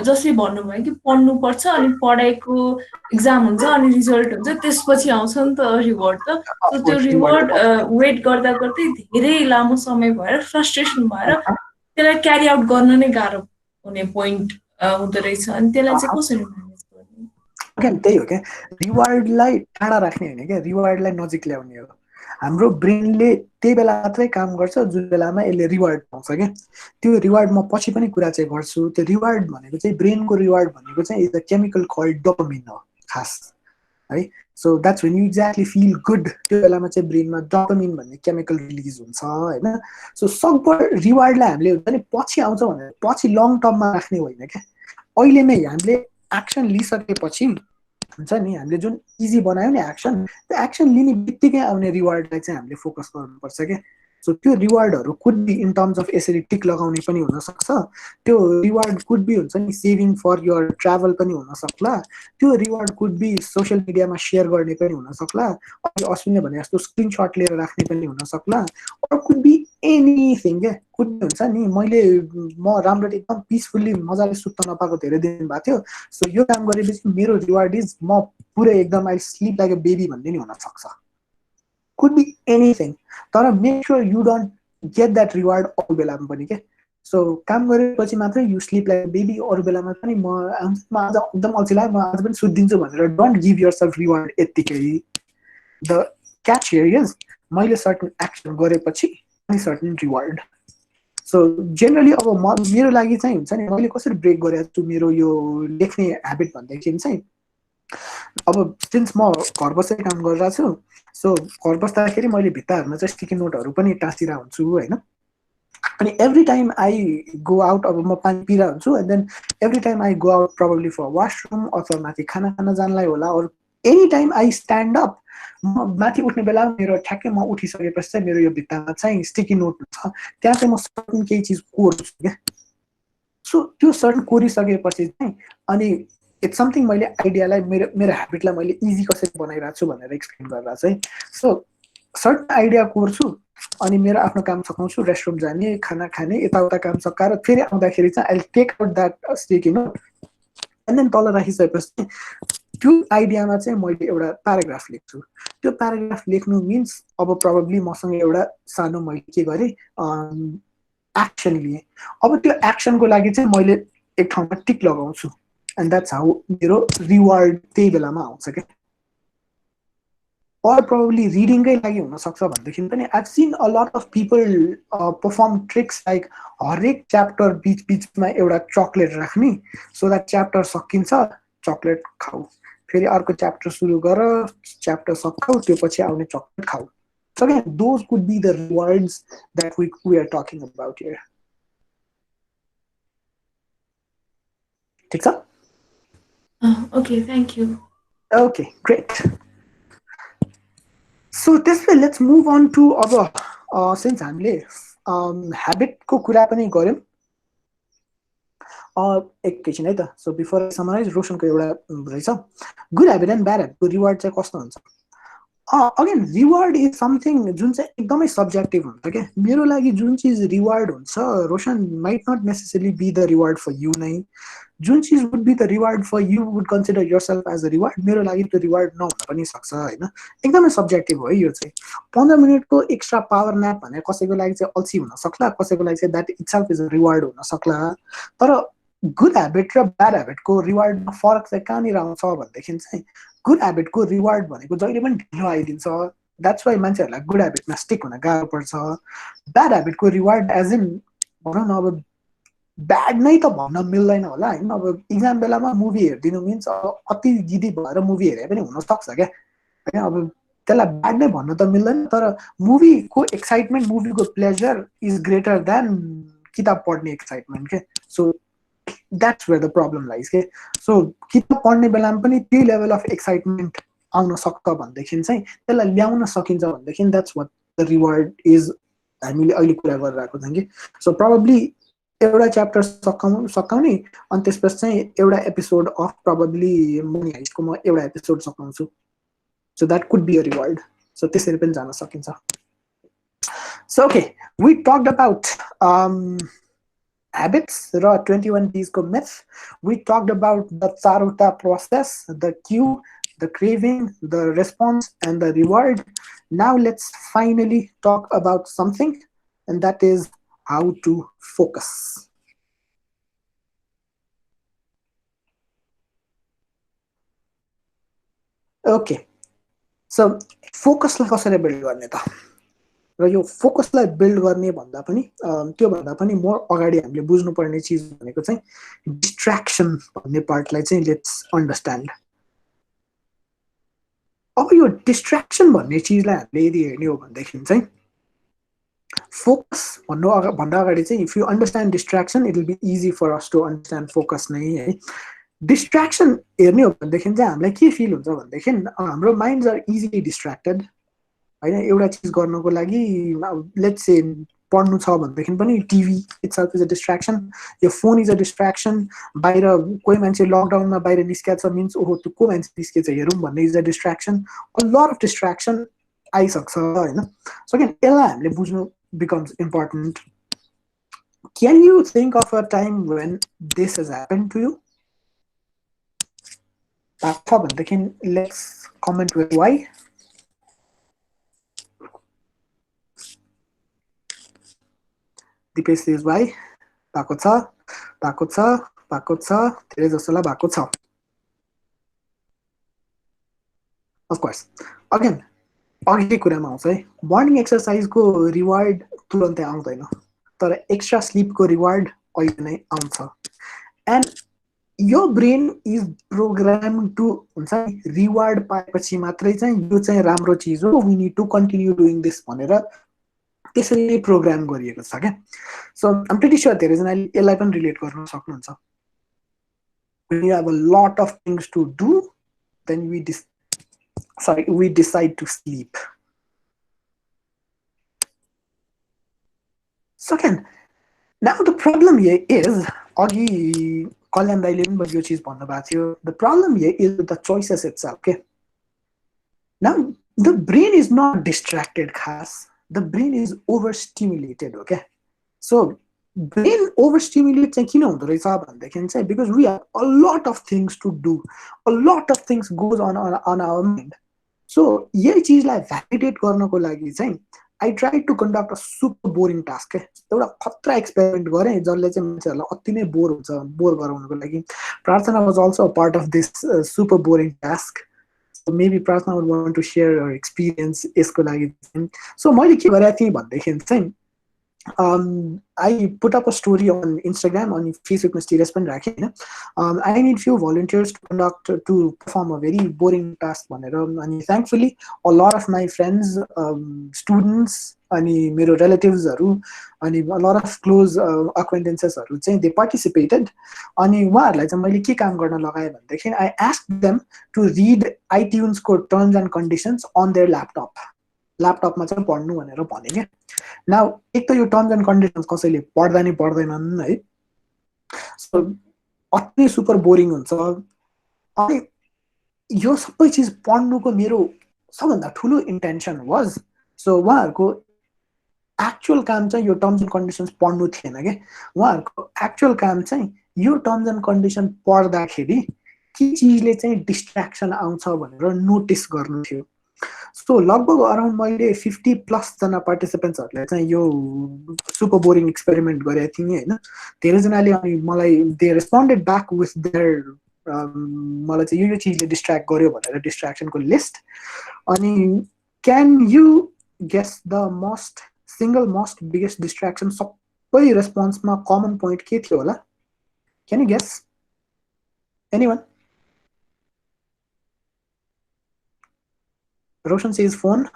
जसरी भन्नुभयो कि पढ्नुपर्छ अनि पढाइको एक्जाम हुन्छ अनि रिजल्ट हुन्छ त्यसपछि आउँछ नि त रिवार्ड त त्यो रिवार्ड वेट गर्दा गर्दै धेरै लामो समय भएर फ्रस्ट्रेसन भएर त्यसलाई क्यारी आउट गर्न नै गाह्रो हुने पोइन्ट हुँदो रहेछ अनि त्यसलाई चाहिँ कसरी म्यानेज गर्ने त्यही हो क्या रिवार्डलाई टाढा राख्ने होइन क्या रिवार्डलाई नजिक ल्याउने हो हाम्रो ब्रेनले त्यही बेला मात्रै काम गर्छ जुन बेलामा यसले रिवार्ड पाउँछ क्या त्यो रिवार्ड म पछि पनि कुरा चाहिँ गर्छु त्यो रिवार्ड भनेको चाहिँ ब्रेनको रिवार्ड भनेको चाहिँ is the chemical called dopamine हो खास है so that's when you exactly feel good त्यो बेलामा चाहिँ ब्रेनमा डोपामिन भन्ने केमिकल रिलिज हुन्छ होइन सो सकभर रिवार्डलाई हामीले हुन्छ नि पछि आउँछ भनेर पछि लङ टर्ममा राख्ने होइन क्या अहिले नै हामीले एक्सन लिइसकेपछि हुन्छ नि हामीले जुन इजी बनायो नि एक्सन त्यो एक्सन लिने बित्तिकै आउने रिवार्डलाई चाहिँ हामीले फोकस गर्नुपर्छ क्या सो त्यो रिवार्डहरू could be in terms of यसरी टिक लगाउने पनि हुनसक्छ त्यो रिवार्ड कुड बी हुन्छ नि सेभिङ फर यर ट्राभल पनि हुनसक्ला त्यो रिवार्ड कुड बी सोसियल मिडियामा सेयर गर्ने पनि हुनसक्ला अहिले अश्विनले भने जस्तो स्क्रिनसट लिएर राख्ने पनि हुनसक्ला अर कुड बी एनिथिङ क्या कुड बी हुन्छ नि म राम्ररी एकदम पिसफुल्ली मजाले सुत्न नपाएको धेरै दिन भएको थियो सो यो काम गरेपछि मेरो रिवार्ड इज म पुरै एकदम I sleep like a baby भन्ने नि हुनसक्छ could be anything. तर make sure you don't get that reward all बेलामा पनि के. So काम गरेपछि मात्रै you sleep like a baby, अरू बेलामा पनि म आज एकदम अल्छी लाग्यो म आज पनि सुत्दिन्छु भनेर don't give yourself reward यत्तिकै. The catch here is मैले certain action गरेपछि अनि certain reward. So generally अब मेरो लागि चाहिँ हुन्छ नि मैले कसरी ब्रेक गरेको छु मेरो यो लेख्ने ह्याबिट भन्दाखेरि चाहिँ अब सिन्स म घर बसेर काम गरिरहेको छु सो घर बस्दाखेरि मैले भित्ताहरूमा चाहिँ स्टिकी नोटहरू पनि टाँसिरहेको हुन्छु होइन. अनि every time I go out अब म पानी पिइरहेको हुन्छु and then every time I go out probably for washroom अथवा माथि खाना खान जानलाई होला अरू any time I stand up म माथि उठ्ने बेला मेरो ठ्याक्कै म उठिसकेपछि चाहिँ मेरो यो भित्तामा चाहिँ स्टिकी नोट हुन्छ त्यहाँ चाहिँ म सर्टन केही चिज कोर्छु क्या. सो त्यो सर्टन कोरिसकेपछि चाहिँ अनि इट्स समथिङ मैले आइडियालाई मेरो ह्याबिटलाई मैले इजी कसरी बनाइरहेको छु भनेर एक्सप्लेन गरेर चाहिँ सो सर्टन आइडिया कोर्छु अनि मेरो आफ्नो काम सघाउँछु रेस्टरुम जाने खाना खाने यताउता काम सकाएर फेरि आउँदाखेरि चाहिँ I take out that sticky note and then तल राखिसकेपछि त्यो आइडियामा चाहिँ मैले एउटा प्याराग्राफ लेख्छु. त्यो प्याराग्राफ लेख्नु मिन्स अब प्रोबब्ली मसँग एउटा सानो मैले के गरेँ एक्सन लिएँ. अब त्यो एक्सनको लागि चाहिँ मैले एक ठाउँमा टिक लगाउँछु एन्ड द्याट्स हाउ मेरो रिवार्ड त्यही बेलामा आउँछ क्या. or probably रिडिङकै लागि हुनसक्छ भनेदेखि पनि I've seen a lot of people perform tricks like हरेक च्याप्टर बीच बीचमा एउटा चकलेट राख्ने so that च्याप्टर सकिन्छ चकलेट खाऊ फेरि अर्को च्याप्टर सुरु गर च्याप्टर सकाऊ त्यो पछि आउने चकलेट खाऊ. So again, those could be the rewards that we are talking about here. ठीक छ? Okay, thank you. Okay, great. So this way, let's move on to अब since हामीले habit को कुरा पनि गर्यौं एकैछिन है त. So before I summarize, रोशनको एउटा रहेछ good habit and bad habit को reward चाहिँ कस्तो हुन्छ. Again, reward is something जुन चाहिँ एकदमै subjective हुन्छ के. मेरो लागि जुन चीज reward हुन्छ Roshan might not necessarily be the reward for you नै. जुन चीज would be the reward for you would consider yourself as a reward मेरो लागि त्यो reward नहुन पनि सक्छ हैन. एकदमै subjective हो यो चाहिँ. 15 मिनेटको एक्स्ट्रा पावर न्याप भने कसैको लागि चाहिँ अल्छी हुन सक्ला कसैको लागि चाहिँ that itself is a reward हुन सक्ला. तर गुड ह्याबिट र ब्याड ह्याबिटको रिवार्डमा फरक चाहिँ कहाँनिर आउँछ भनेदेखि चाहिँ गुड ह्याबिटको रिवार्ड भनेको जहिले पनि ढिलो आइदिन्छ. द्याट्स वाइ मान्छेहरूलाई गुड ह्याबिटमा स्टिक हुन गाह्रो पर्छ. ब्याड ह्याबिटको रिवार्ड एज इन भनौँ न अब ब्याड नै त भन्न मिल्दैन होला हैन. अब इक्जाम बेलामा मुभी हेरिदिनु मिन्स अति जिदी भएर मुभी हेरे पनि हुनसक्छ क्या हैन. अब त्यसलाई ब्याड नै भन्न त मिल्दैन तर मुभीको excitement मुभीको pleasure is greater than किताब पढ्ने एक्साइटमेन्ट के. So that's where the problem lies के. So किताब पढ्ने बेलामा पनि त्यही लेभल अफ एक्साइटमेन्ट आउन सक्छ भनेदेखि चाहिँ त्यसलाई ल्याउन सकिन्छ भनेदेखि that's what the reward is हामीले अहिले कुरा गरिरहेको छौँ कि. So probably एउटा च्याप्टर सकाउने अनि त्यसपछि चाहिँ एउटा एपिसोड अफ प्रोबब्ली मनी हाइस्टको म एउटा episode सकाउँछु. So that could be a reward. So त्यसरी पनि जान सकिन्छ. So okay, we talked about habits र 21 days को myth. We talked about the चारवटा process, the cue, the craving, the response and the reward. Now let's finally talk about something and that is how to focus. Okay, so focus लाई कसरी build गर्ने त र यो फोकसलाई build गर्ने भन्दा पनि त्यो भन्दा पनि मोर अगाडि हामीले बुझ्नुपर्ने चीज भनेको चाहिँ डिस्ट्र्याक्सन भन्ने पार्टलाई चाहिँ लेट्स अन्डरस्ट्यान्ड. अब यो डिस्ट्र्याक्सन भन्ने चीजलाई हामीले यदि हेर्ने हो भनेदेखि चाहिँ फोकस भन्दा अगाडि चाहिँ if you understand distraction it will be easy for us to understand focus नै है. डिस्ट्र्याक्सन हेर्ने हो भनेदेखि चाहिँ हामीलाई के फिल हुन्छ भनेदेखि हाम्रो माइन्ड्स आर इजिली डिस्ट्र्याक्टेड हैन. एउटा चीज गर्नको लागि लेट्स से पढ्नु छ भनेदेखि पनि TV itself is a distraction. यो फोन इज अ डिस्ट्र्याक्सन. बाहिर कोही मान्छे लकडाउनमा बाहिर निस्किएको छ मिन्स ओहो त्यो को मान्छे निस्किएछ हेरौँ भन्ने is a distraction. A lot of distraction आइसक्छ हैन. सो अगेन यसलाई हामीले बुझ्नु becomes important. Can you think of a time when this has happen to you? थाहा छ भनेदेखि let's comment with why. Dipesh says भाइ भएको छ धेरै जसोलाई भएको छ अफकोर्स अगेन अघिकै कुरामा आउँछ है मर्निङ एक्सर्साइजको रिवार्ड तुरन्तै आउँदैन तर एक्स्ट्रा स्लिपको रिवार्ड अहिले नै आउँछ एन्ड यो ब्रेन इज प्रोग्राम टु हुन्छ रिवार्ड पाएपछि मात्रै चाहिँ यो चाहिँ राम्रो चिज हो we need to continue doing this भनेर त्यसरी नै प्रोग्राम गरिएको छ क्या सो आम प्रिटी स्योर धेरैजनाले यसलाई पनि रिलेट गर्न सक्नुहुन्छ when you have a lot of things to do then we decide to sleep second now the problem here is agi kalyan daile पनि यो चीज भन्नु भएको थियो the problem here is with the choices itself okay now the brain is not distracted khas the brain is overstimulated okay so brain overstimulate चाहिँ किन हुँदो रहेछ भन्दाखेरि चाहिँ because we have a lot of things to do a lot of things goes on our mind so यही चीजलाई validate गर्नको लागि चाहिँ I tried to conduct a super boring task एउटा खतरा एक्सपेरिमेन्ट गरेँ जसले चाहिँ मान्छेहरूलाई अति नै बोर गराउनको लागि प्रार्थना was also a part of this super boring task so maybe प्रार्थना would want to share her experience यसको लागि so मैले के गरेको थिएँ भन्दाखेरि चाहिँ I put up a story on Instagram on Facebook ma status pani rakhe haina I need few volunteers to perform a very boring task bhanera ani thankfully a lot of my friends students ani mero relatives haru ani a lot of close acquaintances haru chahi they participated ani uhaharलाई चाहिँ मैले के काम गर्न लगाए भन्दाखेरि I asked them to read iTunes को terms and conditions on their ल्यापटपमा चाहिँ पढ्नु भनेर भने के नाउ एक त यो टर्म्स एन्ड कन्डिसन्स कसैले पढ्दा नि पढ्दैनन् है सो अति सुपर बोरिङ हुन्छ अनि यो सबै चीज पढ्नुको मेरो सबभन्दा ठुलो इन्टेन्सन वाज सो उहाँहरूको एक्चुअल काम चाहिँ यो टर्म्स एन्ड कन्डिसन्स पढ्नु थिएन के उहाँहरूको एक्चुअल काम चाहिँ यो टर्म्स एन्ड कन्डिसन पढ्दाखेरि के चिजले चाहिँ डिस्ट्र्याक्सन आउँछ भनेर नोटिस गर्नु थियो सो लगभग अराउन्ड मैले 50+ जना पार्टिसिपेन्ट्सहरूले चाहिँ यो सुपर बोरिङ एक्सपेरिमेन्ट गरेको थिएँ होइन धेरैजनाले अनि मलाई they responded back with their मलाई चाहिँ यो चिजले डिस्ट्र्याक्ट गर्यो भनेर डिस्ट्र्याक्सनको लिस्ट अनि can you guess the single most biggest distraction सबै रेस्पोन्समा कमन पोइन्ट के थियो होला can you guess anyone Roshan says phone.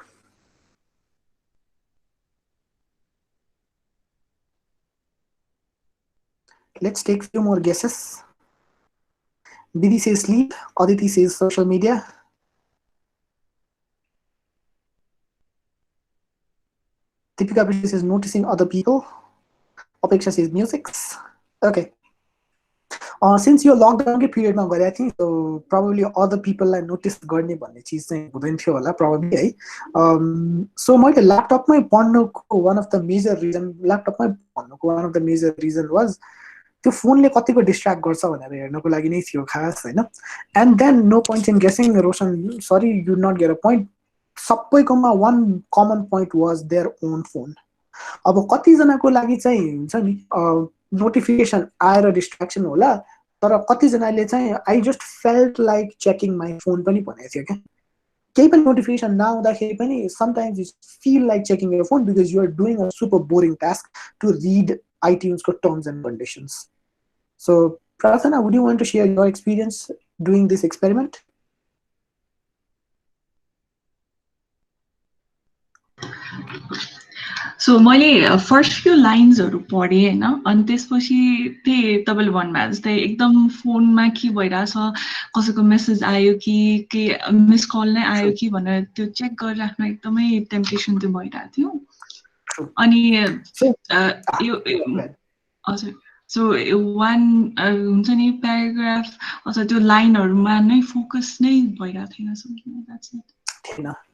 Let's take few more guesses. Didi says sleep. Aditi says social media. Deepika says noticing other people. Apeksha says music. Okay. Since यो लकडाउनकै पिरियडमा गरेको थिएँ so probably other पिपललाई notice गर्ने भन्ने चिज चाहिँ हुँदैन थियो होला प्रोबेबली है सो मैले ल्यापटपमै पढ्नुको one of the major reason was त्यो फोनले कतिको डिस्ट्र्याक्ट गर्छ भनेर हेर्नको लागि नै थियो खास होइन and then no point in guessing Roshan sorry you not get a point सबैकोमा one common point was there on phone अब कतिजनाको लागि चाहिँ हुन्छ नि नोटिफिकेसन आएर डिस्ट्र्याक्सन होला तर कतिजनाले चाहिँ I just felt like checking my phone पनि भनेको थियो क्या केही पनि नोटिफिकेसन नआउँदाखेरि पनि sometimes you feel like checking your phone because you are doing a super boring task to read आइट्युन्सको terms and conditions so Prarthana would you want to share your experience doing this experiment so मैले first few लाइन्सहरू पढेँ होइन अनि त्यसपछि त्यही तपाईँले भन्नुभयो जस्तै एकदम फोनमा के भइरहेछ कसैको मेसेज आयो कि के मिस कल नै आयो कि भनेर त्यो चेक गरिराख्न एकदमै टेम्पटेसन त्यो भइरहेको थियो अनि यो हजुर सो वान हुन्छ नि प्याराग्राफ अथवा त्यो लाइनहरूमा नै फोकस नै भइरहेको थिएन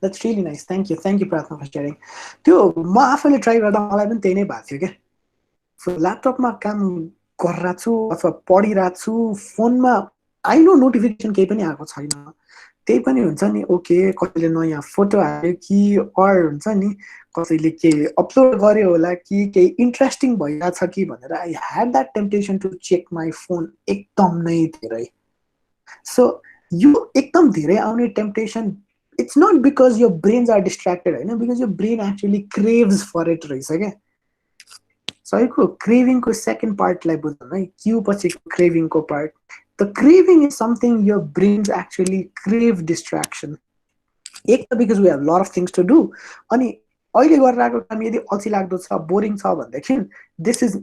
That's really nice. Thank you, Pratna, for sharing. त्यो म आफैले ट्राई गर्दा मलाई पनि त्यही नै भएको थियो क्या सो ल्यापटपमा काम गरिरहेको छु अथवा पढिरहेको छु फोनमा आई नो नोटिफिकेसन केही पनि आएको छैन त्यही पनि हुन्छ नि ओके कसैले नयाँ फोटो हाल्यो कि अर हुन्छ नि कसैले के अपलोड गर्यो होला कि केही इन्ट्रेस्टिङ भइरहेछ कि भनेर I had that temptation to check my phone एकदम नै धेरै सो यो एकदम धेरै आउने temptation it's not because your brains are distracted होइन because your brain actually craves for it रहेछ क्या सहीको क्रेभिङको सेकेन्ड पार्टलाई बुझौँ है क्यू पछिको क्रेभिङको part the craving is something your brains actually crave distraction एक त because we have a lot of things to do अनि अहिले गरिरहेको काम यदि अल्छी लाग्दो छ बोरिङ छ भनेदेखि this is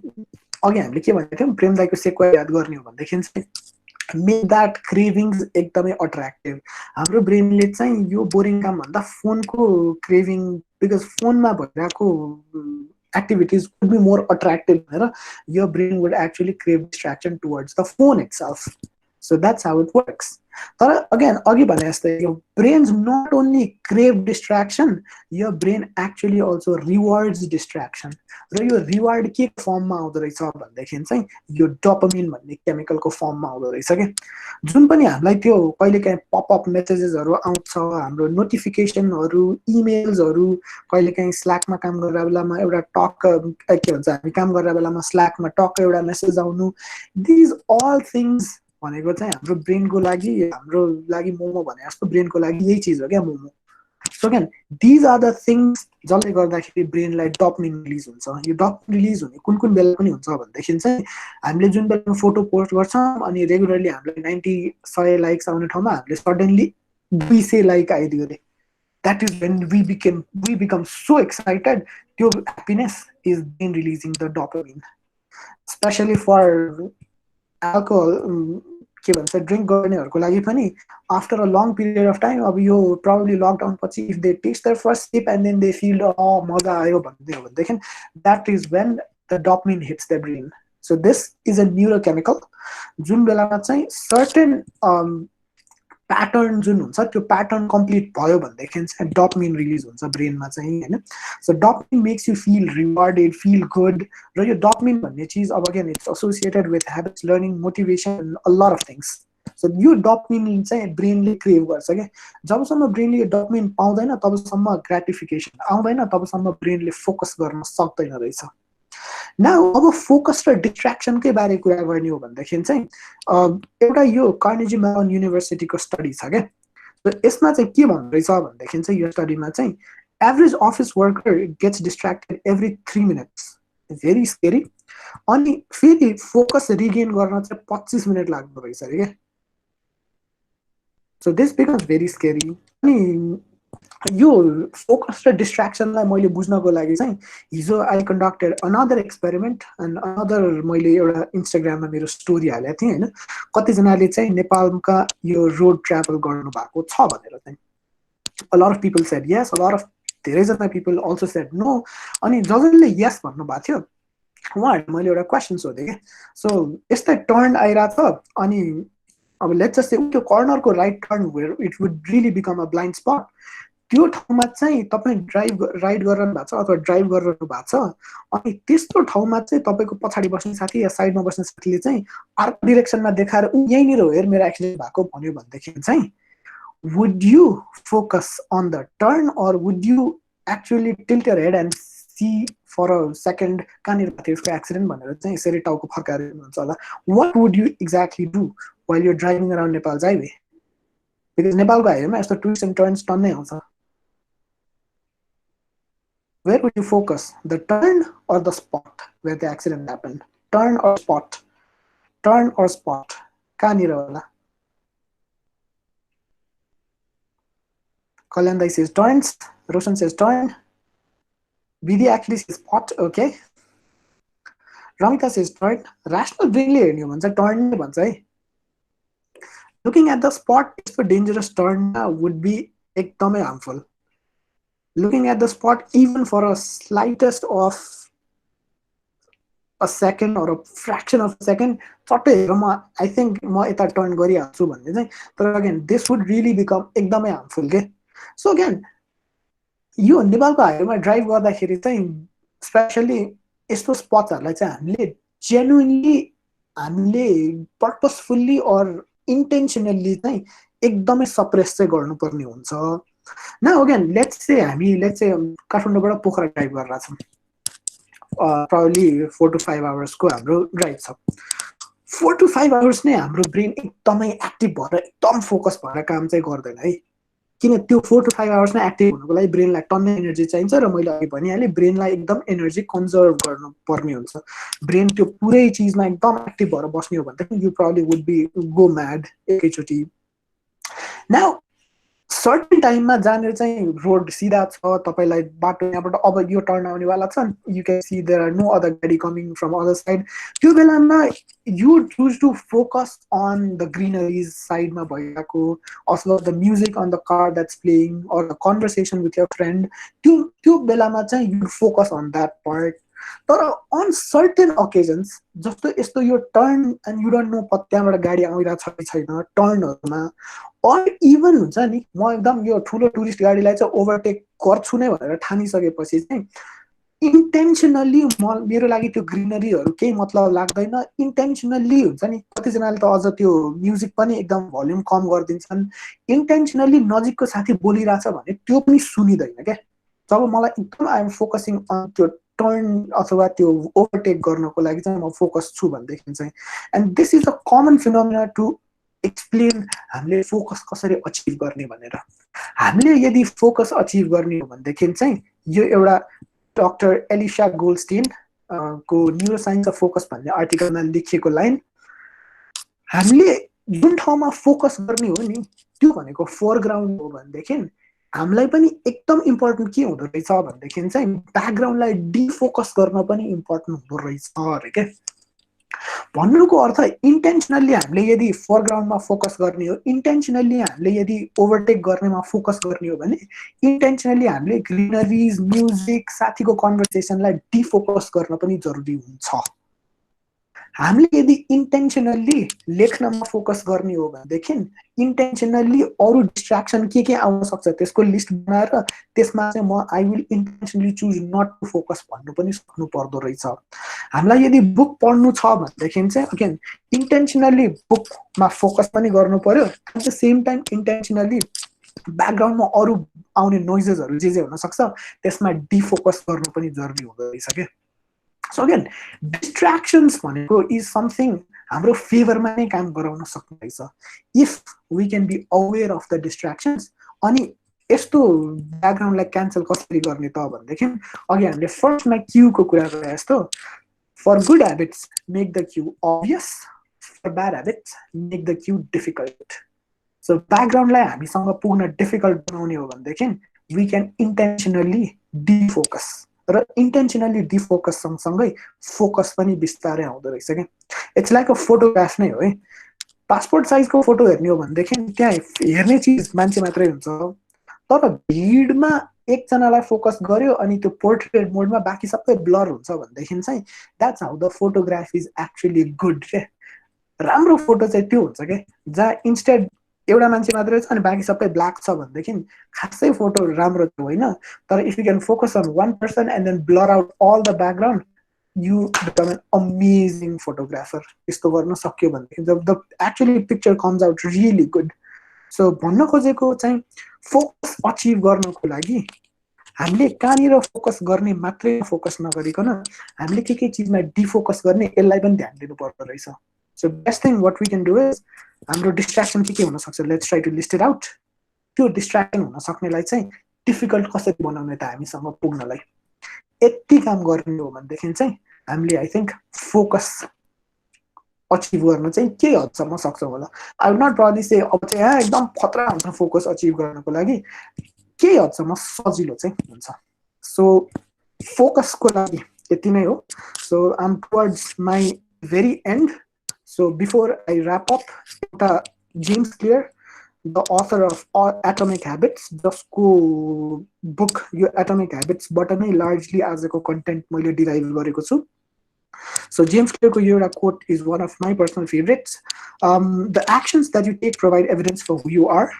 अघि हामीले के भनेको थियौँ प्रेम दाइको सेक्वा याद गर्ने हो भनेदेखि चाहिँ मेक द्याट क्रेभिङ्स एकदमै अट्र्याक्टिभ हाम्रो ब्रेनले चाहिँ यो बोरिङ काम भन्दा फोनको क्रेभिङ बिकज फोनमा भइरहेको activities would be more attractive your brain would actually crave distraction towards the phone itself so that's how it works but again your brains not only crave distraction your brain actually also rewards distraction your reward के form मा आउँदो रहेछ भन्दाखेरि चाहिँ यो dopamine भन्ने chemical को form मा आउँदो रहेछ के जुन पनि हामीलाई त्यो कहिलेकाहीँ पपअप मेसेजेसहरु आउँछ हाम्रो नोटिफिकेसनहरु इमेल्सहरु कहिलेकाहीँ स्ल्याकमा काम गरेर बेलामा एउटा टक के भन्छ हामी काम गरेर बेलामा स्ल्याकमा टक एउटा मेसेज आउनु these all things भनेको चाहिँ हाम्रो ब्रेनको लागि मोमो भने जस्तो ब्रेनको लागि यही चीज हो क्या momo so again these are the things जसले गर्दाखेरि ब्रेनलाई डोपामिन रिलिज हुन्छ यो डोपामिन रिलिज हुने कुन बेला पनि हुन्छ भन्दाखेरि चाहिँ हामीले जुन बेलामा फोटो पोस्ट गर्छौं अनि रेगुलरली हामीलाई 90-100 लाइक्स आउने ठाउँमा हामीले सडनली 200 लाइक आइदियो रे that is when we become so excited त्यो happiness is brain releasing the dopamine especially for alcohol के भन्छ ड्रिंक गर्नेहरुको लागि पनि after a long period of time अब यो probably lockdown पछि if they taste their first sip and then they feel oh मजा आयो भन्दै हो भनेदेखि that is when the dopamine hits their brain so this is a neurochemical जुन बेलामा चाहिँ certain प्याटर्न जुन हुन्छ त्यो प्याटर्न कम्प्लिट भयो भनेदेखि चाहिँ डोपामिन रिलिज हुन्छ ब्रेनमा चाहिँ हैन so dopamine makes you feel rewarded feel good र यो डोपामिन भन्ने चीज अब again it's associated with habits learning motivation a lot of things so यो डोपामिन चाहिँ ब्रेनले क्रेभ गर्छ के जबसम्म ब्रेनले यो डोपामिन पाउँदैन तबसम्म ग्रेटिफिकेसन आउँदैन तबसम्म ब्रेनले फोकस गर्न सक्दैन रहेछ नाउ अब फोकस र डिस्ट्र्याक्सन कै बारे कुरा गर्ने हो भन्दाखेरि चाहिँ एउटा यो कार्नेजी मेलन युनिभर्सिटीको स्टडी छ के सो यसमा चाहिँ के भन्दैछ भन्दाखेरि चाहिँ यो स्टडीमा चाहिँ average office worker gets distracted every 3 minutes very scary अनि फेरि फोकस रिगेन गर्न चाहिँ 25 मिनट लाग्दो रहेछ रे के so this becomes very scary अनि यो फोकस र डिस्ट्र्याक्सनलाई मैले बुझ्नको लागि चाहिँ हिजो I conducted another experiment and another मैले एउटा इन्स्टाग्राममा मेरो स्टोरी हालेको थिएँ हैन कतिजनाले चाहिँ नेपालका यो रोड ट्राभल गर्नु भएको छ भनेर चाहिँ a lot of people said yes a lot of धेरैजना people also said no अनि जसले yes भन्नु भएको थियो उहाँहरुले मैले एउटा क्वेशन सोधेँ के सो यस्तै टर्न आइराछ अनि अब लेट्स जस्ट से त्यो कर्नरको right turn where it would really become a blind spot त्यो ठाउँमा चाहिँ तपाई राइड गरिरहनु भएको छ अथवा ड्राइभ गरिरहनु भएको छ अनि त्यस्तो ठाउँमा चाहिँ तपाईको पछाडी बस्ने साथी या साइडमा बस्ने साथीले चाहिँ अर्को डाइरेक्सनमा देखाएर यहीँनिर हो हेर मेरो एक्सिडेन्ट भएको भन्यो भनेदेखि चाहिँ would you focus on the turn or would you actually tilt your head and see for a second कहाँनिर भएको थियो यसको एक्सिडेन्ट भनेर चाहिँ यसरी टाउको फर्काएर हुन्छ होला what would you exactly do while you're driving around Nepal's highway because नेपालको हाइवेमा यस्तो ट्विस्ट एन्ड टर्न्स टन्नै आउँछ where would you focus the turn or the spot where the accident happened turn or spot कहाँनिर होला Kalandai says turns Roshan says turn Vidhi actually says spot okay Ramita says turn rational brainले हेर्ने हो भने चाहिँ turn नै भन्छ है looking at the spot it's a dangerous turn would be एकदमै harmful looking at the spot even for a slightest of a second or a fraction of a second I think म यता turn गरिहाल्छु भन्ने चाहिँ तर again this would really become एकदमै harmful के so again यो नेपालको हाइवेमा ड्राइभ गर्दाखेरि चाहिँ स्पेशली यस्तो स्पट्सहरुलाई चाहिँ हामीले जेन्युइनली हामीले पर्पसफुल्ली अर इन्टेन्सनली चाहिँ एकदमै सप्रेस चाहिँ गर्नुपर्ने हुन्छ। न अगेन लेट्स से काठमाडौँबाट पोखरा ड्राइभ गरेर छौँ, प्रब्ली 4 to 5 आवर्सको हाम्रो ड्राइभ छ। 4 to 5 आवर्स नै हाम्रो ब्रेन एकदमै एक्टिभ भएर एकदम फोकस भएर काम चाहिँ गर्दैन है, किन त्यो 4 to 5 आवर्समा एक्टिभ हुनुको लागि ब्रेनलाई टन्नै एनर्जी चाहिन्छ र मैले अघि भनिहालेँ ब्रेनलाई एकदम एनर्जी कन्जर्भ गर्नुपर्ने हुन्छ। ब्रेन त्यो पुरै चिजमा एकदम एक्टिभ भएर बस्ने हो भनेदेखि you probably would be go mad एकैचोटि। नाउ सर्टेन टाइममा जहाँनिर चाहिँ रोड सिधा छ, तपाईँलाई बाटो यहाँबाट अब यो टर्न आउनेवाला छ, you can see there are no other गाडी कमिङ फ्रम अदर साइड, त्यो बेलामा you choose to focus on the greenery साइडमा भइरहेको अथवा the music on the car that's playing or the conversation with your friend, त्यो बेलामा चाहिँ you focus on that part. तर अन सर्टेन ओकेजन्स जस्तो यस्तो यो turn and you don't know त्यहाँबाट गाडी आइरहेको छ कि छैन टर्नहरूमा, अर इभन हुन्छ नि म एकदम यो ठुलो टुरिस्ट गाडीलाई चाहिँ ओभरटेक गर्छु नै भनेर ठानिसकेपछि चाहिँ इन्टेन्सनल्ली मेरो लागि त्यो ग्रिनरीहरू केही मतलब लाग्दैन, इन्टेन्सनल्ली हुन्छ नि कतिजनाले त अझ त्यो म्युजिक पनि एकदम भोल्युम कम गरिदिन्छन्, इन्टेन्सनल्ली नजिकको साथी बोलिरहेछ भने त्यो पनि सुनिँदैन क्या। जब मलाई एकदम आइएम फोकसिङ अन त्यो टर्न अथवा त्यो ओभरटेक गर्नको लागि चाहिँ म फोकस छु भनेदेखि चाहिँ, and this is a common phenomena to explain हामीले फोकस कसरी अचिभ गर्ने भनेर। हामीले यदि फोकस अचिभ गर्ने हो भनेदेखि चाहिँ यो एउटा डक्टर एलिसा गोल्डस्टेन को न्युरोसाइन्स अफ फोकस भन्ने आर्टिकलमा लेखिएको लाइन, हामीले जुन ठाउँमा फोकस गर्ने हो नि त्यो भनेको फोरग्राउन्ड हो भनेदेखि हामीलाई पनि एकदम इम्पोर्टेन्ट के हुँदो रहेछ भनेदेखि चाहिँ ब्याकग्राउन्डलाई डिफोकस गर्न पनि इम्पोर्टेन्ट हुँदो रहेछ अरे क्या। भन्नुको अर्थ इन्टेन्सनल्ली हामीले यदि फोरग्राउन्डमा फोकस गर्ने हो, इन्टेन्सनल्ली हामीले यदि ओभरटेक गर्नेमा फोकस गर्ने हो भने इन्टेन्सनल्ली हामीले ग्रिनरिज म्युजिक साथीको कन्भर्सेसनलाई डिफोकस गर्न पनि जरुरी हुन्छ। हामीले यदि इन्टेन्सनल्ली लेख्नमा फोकस गर्ने हो भनेदेखि इन्टेन्सनल्ली अरू डिस्ट्र्याक्सन के आउन सक्छ त्यसको लिस्ट बनाएर त्यसमा चाहिँ म I will intentionally choose not to focus भन्नु पनि सक्नु पर्दो रहेछ। हामीलाई यदि बुक पढ्नु छ भनेदेखि चाहिँ अगेन इन्टेन्सनल्ली बुकमा फोकस पनि गर्नु पर्यो, at the same time intentionally ब्याकग्राउन्डमा अरू आउने नोइजेसहरू जे हुनसक्छ त्यसमा डिफोकस गर्नु पनि जरुरी हुँदो रहेछ क्या। सो अगेन डिस्ट्र्याक्सन्स भनेको इज समथिङ हाम्रो फेभरमा नै काम गराउन सक्ने रहेछ if we can be aware of the distractions. अनि यस्तो ब्याकग्राउन्डलाई क्यान्सल कसरी गर्ने त भनेदेखि अघि हामीले फर्स्टमा क्यूको कुरा गरे जस्तो for good habits make the cue obvious, for bad habits make the cue difficult. So ब्याकग्राउन्डलाई हामीसँग पुग्न डिफिकल्ट बनाउने हो भनेदेखि वी क्यान इन्टेन्सनल्ली डिफोकस, र इन्टेन्सनल्ली डिफोकस सँगसँगै फोकस पनि बिस्तारै आउँदो रहेछ क्या। इट्स लाइक अ फोटोग्राफ नै हो है। पासपोर्ट साइजको फोटो हेर्ने हो भनेदेखि त्यहाँ हेर्ने चिज मान्छे मात्रै हुन्छ, तर भिडमा एकजनालाई फोकस गर्यो अनि त्यो पोर्ट्रेट मोडमा बाँकी सबै ब्लर हुन्छ भनेदेखि चाहिँ that's how the photograph is actually good क्या। राम्रो फोटो चाहिँ त्यो हुन्छ क्या जहाँ इन्स्टेड एउटा मान्छे मात्रै छ अनि बाँकी सबै ब्ल्याक छ भनेदेखि खासै फोटो राम्रो त होइन, तर if you can focus on one person and then blur out all the background you become an amazing photographer. यस्तो गर्न सक्यो भनेदेखि the actually picture comes out really good. So भन्न खोजेको चाहिँ फोकस अचिभ गर्नको लागि हामीले कहाँनिर फोकस गर्ने मात्रै फोकस नगरिकन हामीले के चिजमा डिफोकस गर्ने यसलाई पनि ध्यान दिनु पर्दो रहेछ। So best thing what we can do is हाम्रो डिस्ट्र्याक्सन के हुनसक्छ let's try to list it out. त्यो डिस्ट्र्याक्सन हुन सक्नेलाई चाहिँ डिफिकल्ट कसरी बनाउने त हामीसँग पुग्नलाई यति काम गर्ने हो भनेदेखि चाहिँ हामीले आई थिङ्क फोकस अचिभ गर्न चाहिँ के हदसम्म सक्छौँ होला। आई वुड नट प्रब्ली से अब चाहिँ यहाँ एकदम खतरा हुन्छ फोकस अचिभ गर्नको लागि, के हदसम्म सजिलो चाहिँ हुन्छ। सो फोकसको लागि यति नै हो। So I am towards my very end. So before I wrap up, James Clear, the author of Atomic Habits, जसको book यो Atomic Habits बाट नै largely आजको content मैले derive गरेको छु। So James Clear को यो एउटा quote is one of my personal favorites. The actions that you take provide evidence for who you are.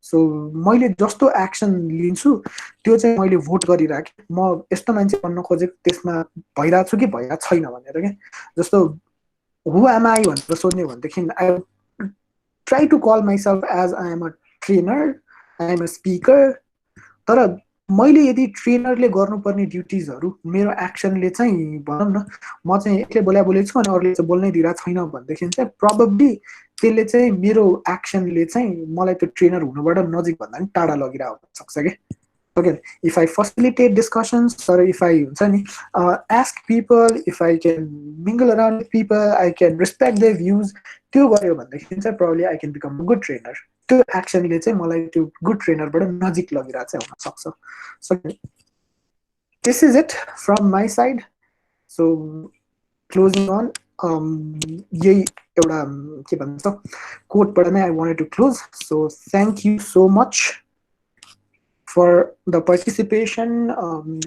So मैले जस्तो एक्सन लिन्छु त्यो चाहिँ मैले भोट गरिराखेँ, म यस्तो मान्छे बन्न खोजेको त्यसमा भइरहेको छु कि भइरहेको छैन भनेर क्या। जस्तो हु एम आई भनेर सोध्ने भनेदेखि I try to call myself as I am a trainer, I am a speaker. तर मैले यदि ट्रेनरले गर्नुपर्ने ड्युटिजहरू मेरो एक्सनले चाहिँ भनौँ न म चाहिँ एक्लै बोले छु अनि अरूले चाहिँ बोल्नै दिइरहेको छैन भनेदेखि चाहिँ प्रोबेबली त्यसले चाहिँ मेरो एक्सनले चाहिँ मलाई त्यो ट्रेनर हुनुबाट नजिक भन्दा पनि टाढा लगिरहेको हुनसक्छ कि again if I facilitate discussions or if I ask people, if I can mingle around with people, I can respect their views, त्यो गर्यो भनेदेखि चाहिँ probably I can become a good trainer. त्यो एक्सनले चाहिँ मलाई त्यो गुड ट्रेनरबाट नजिक लगिरहेको चाहिँ हुन सक्छ. So this is it from my side. So closing on यही एउटा के भन्छ कोटबाट नै I wanted to close. So thank you so much for the participation.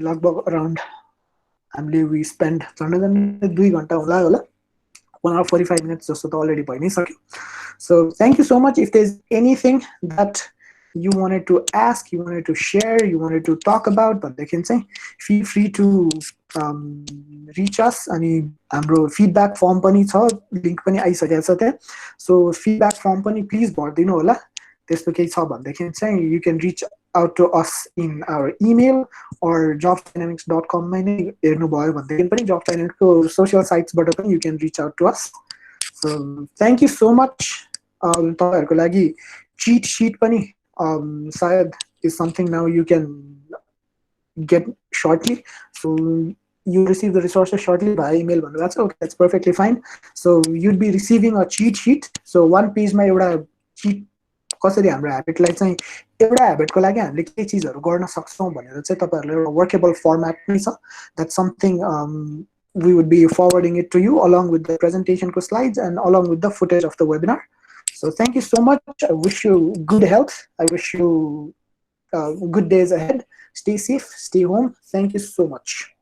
लगभग around हामीले we spend झन्डै 2 घण्टा होला 1 hour 45 minutes जस्तो त already भइ नै सक्यो. So thank you so much. If there's anything that you wanted to ask, you wanted to share, you wanted to talk about, भनेदेखि चाहिँ feel free to reach us. अनि हाम्रो feedback form पनि छ, link पनि आइसकेको छ त्यहाँ. So feedback form पनि please भर्दिनु होला. त्यस्तो केही छ भनेदेखि चाहिँ you can reach out to us in our email or jobsdynamics.com मा नै हेर्नु भयो भनेदेखि पनि Jobs Dynamics को social sites बाट पनि you can reach out to us. So thank you so much. तपाईहरुको लागि cheat sheet पनि sayad is something now you can get shortly. So you receive the resources shortly by email. Okay, that's perfectly fine. So you'd be receiving a cheat sheet. So one page मा एउटा cheat कसरी हाम्रो ह्याबिटलाई चाहिँ एउटा ह्याबिटको लागि हामीले के चीजहरु गर्न सक्छौं भनेर चाहिँ तपाईहरुले एउटा वर्केबल फर्म्याट पनि छ. That's something we would be forwarding it to you along with the presentation slides and along with the footage of the webinar. So thank you so much. I wish you good health. I wish you good days ahead. Stay safe, stay home. Thank you so much.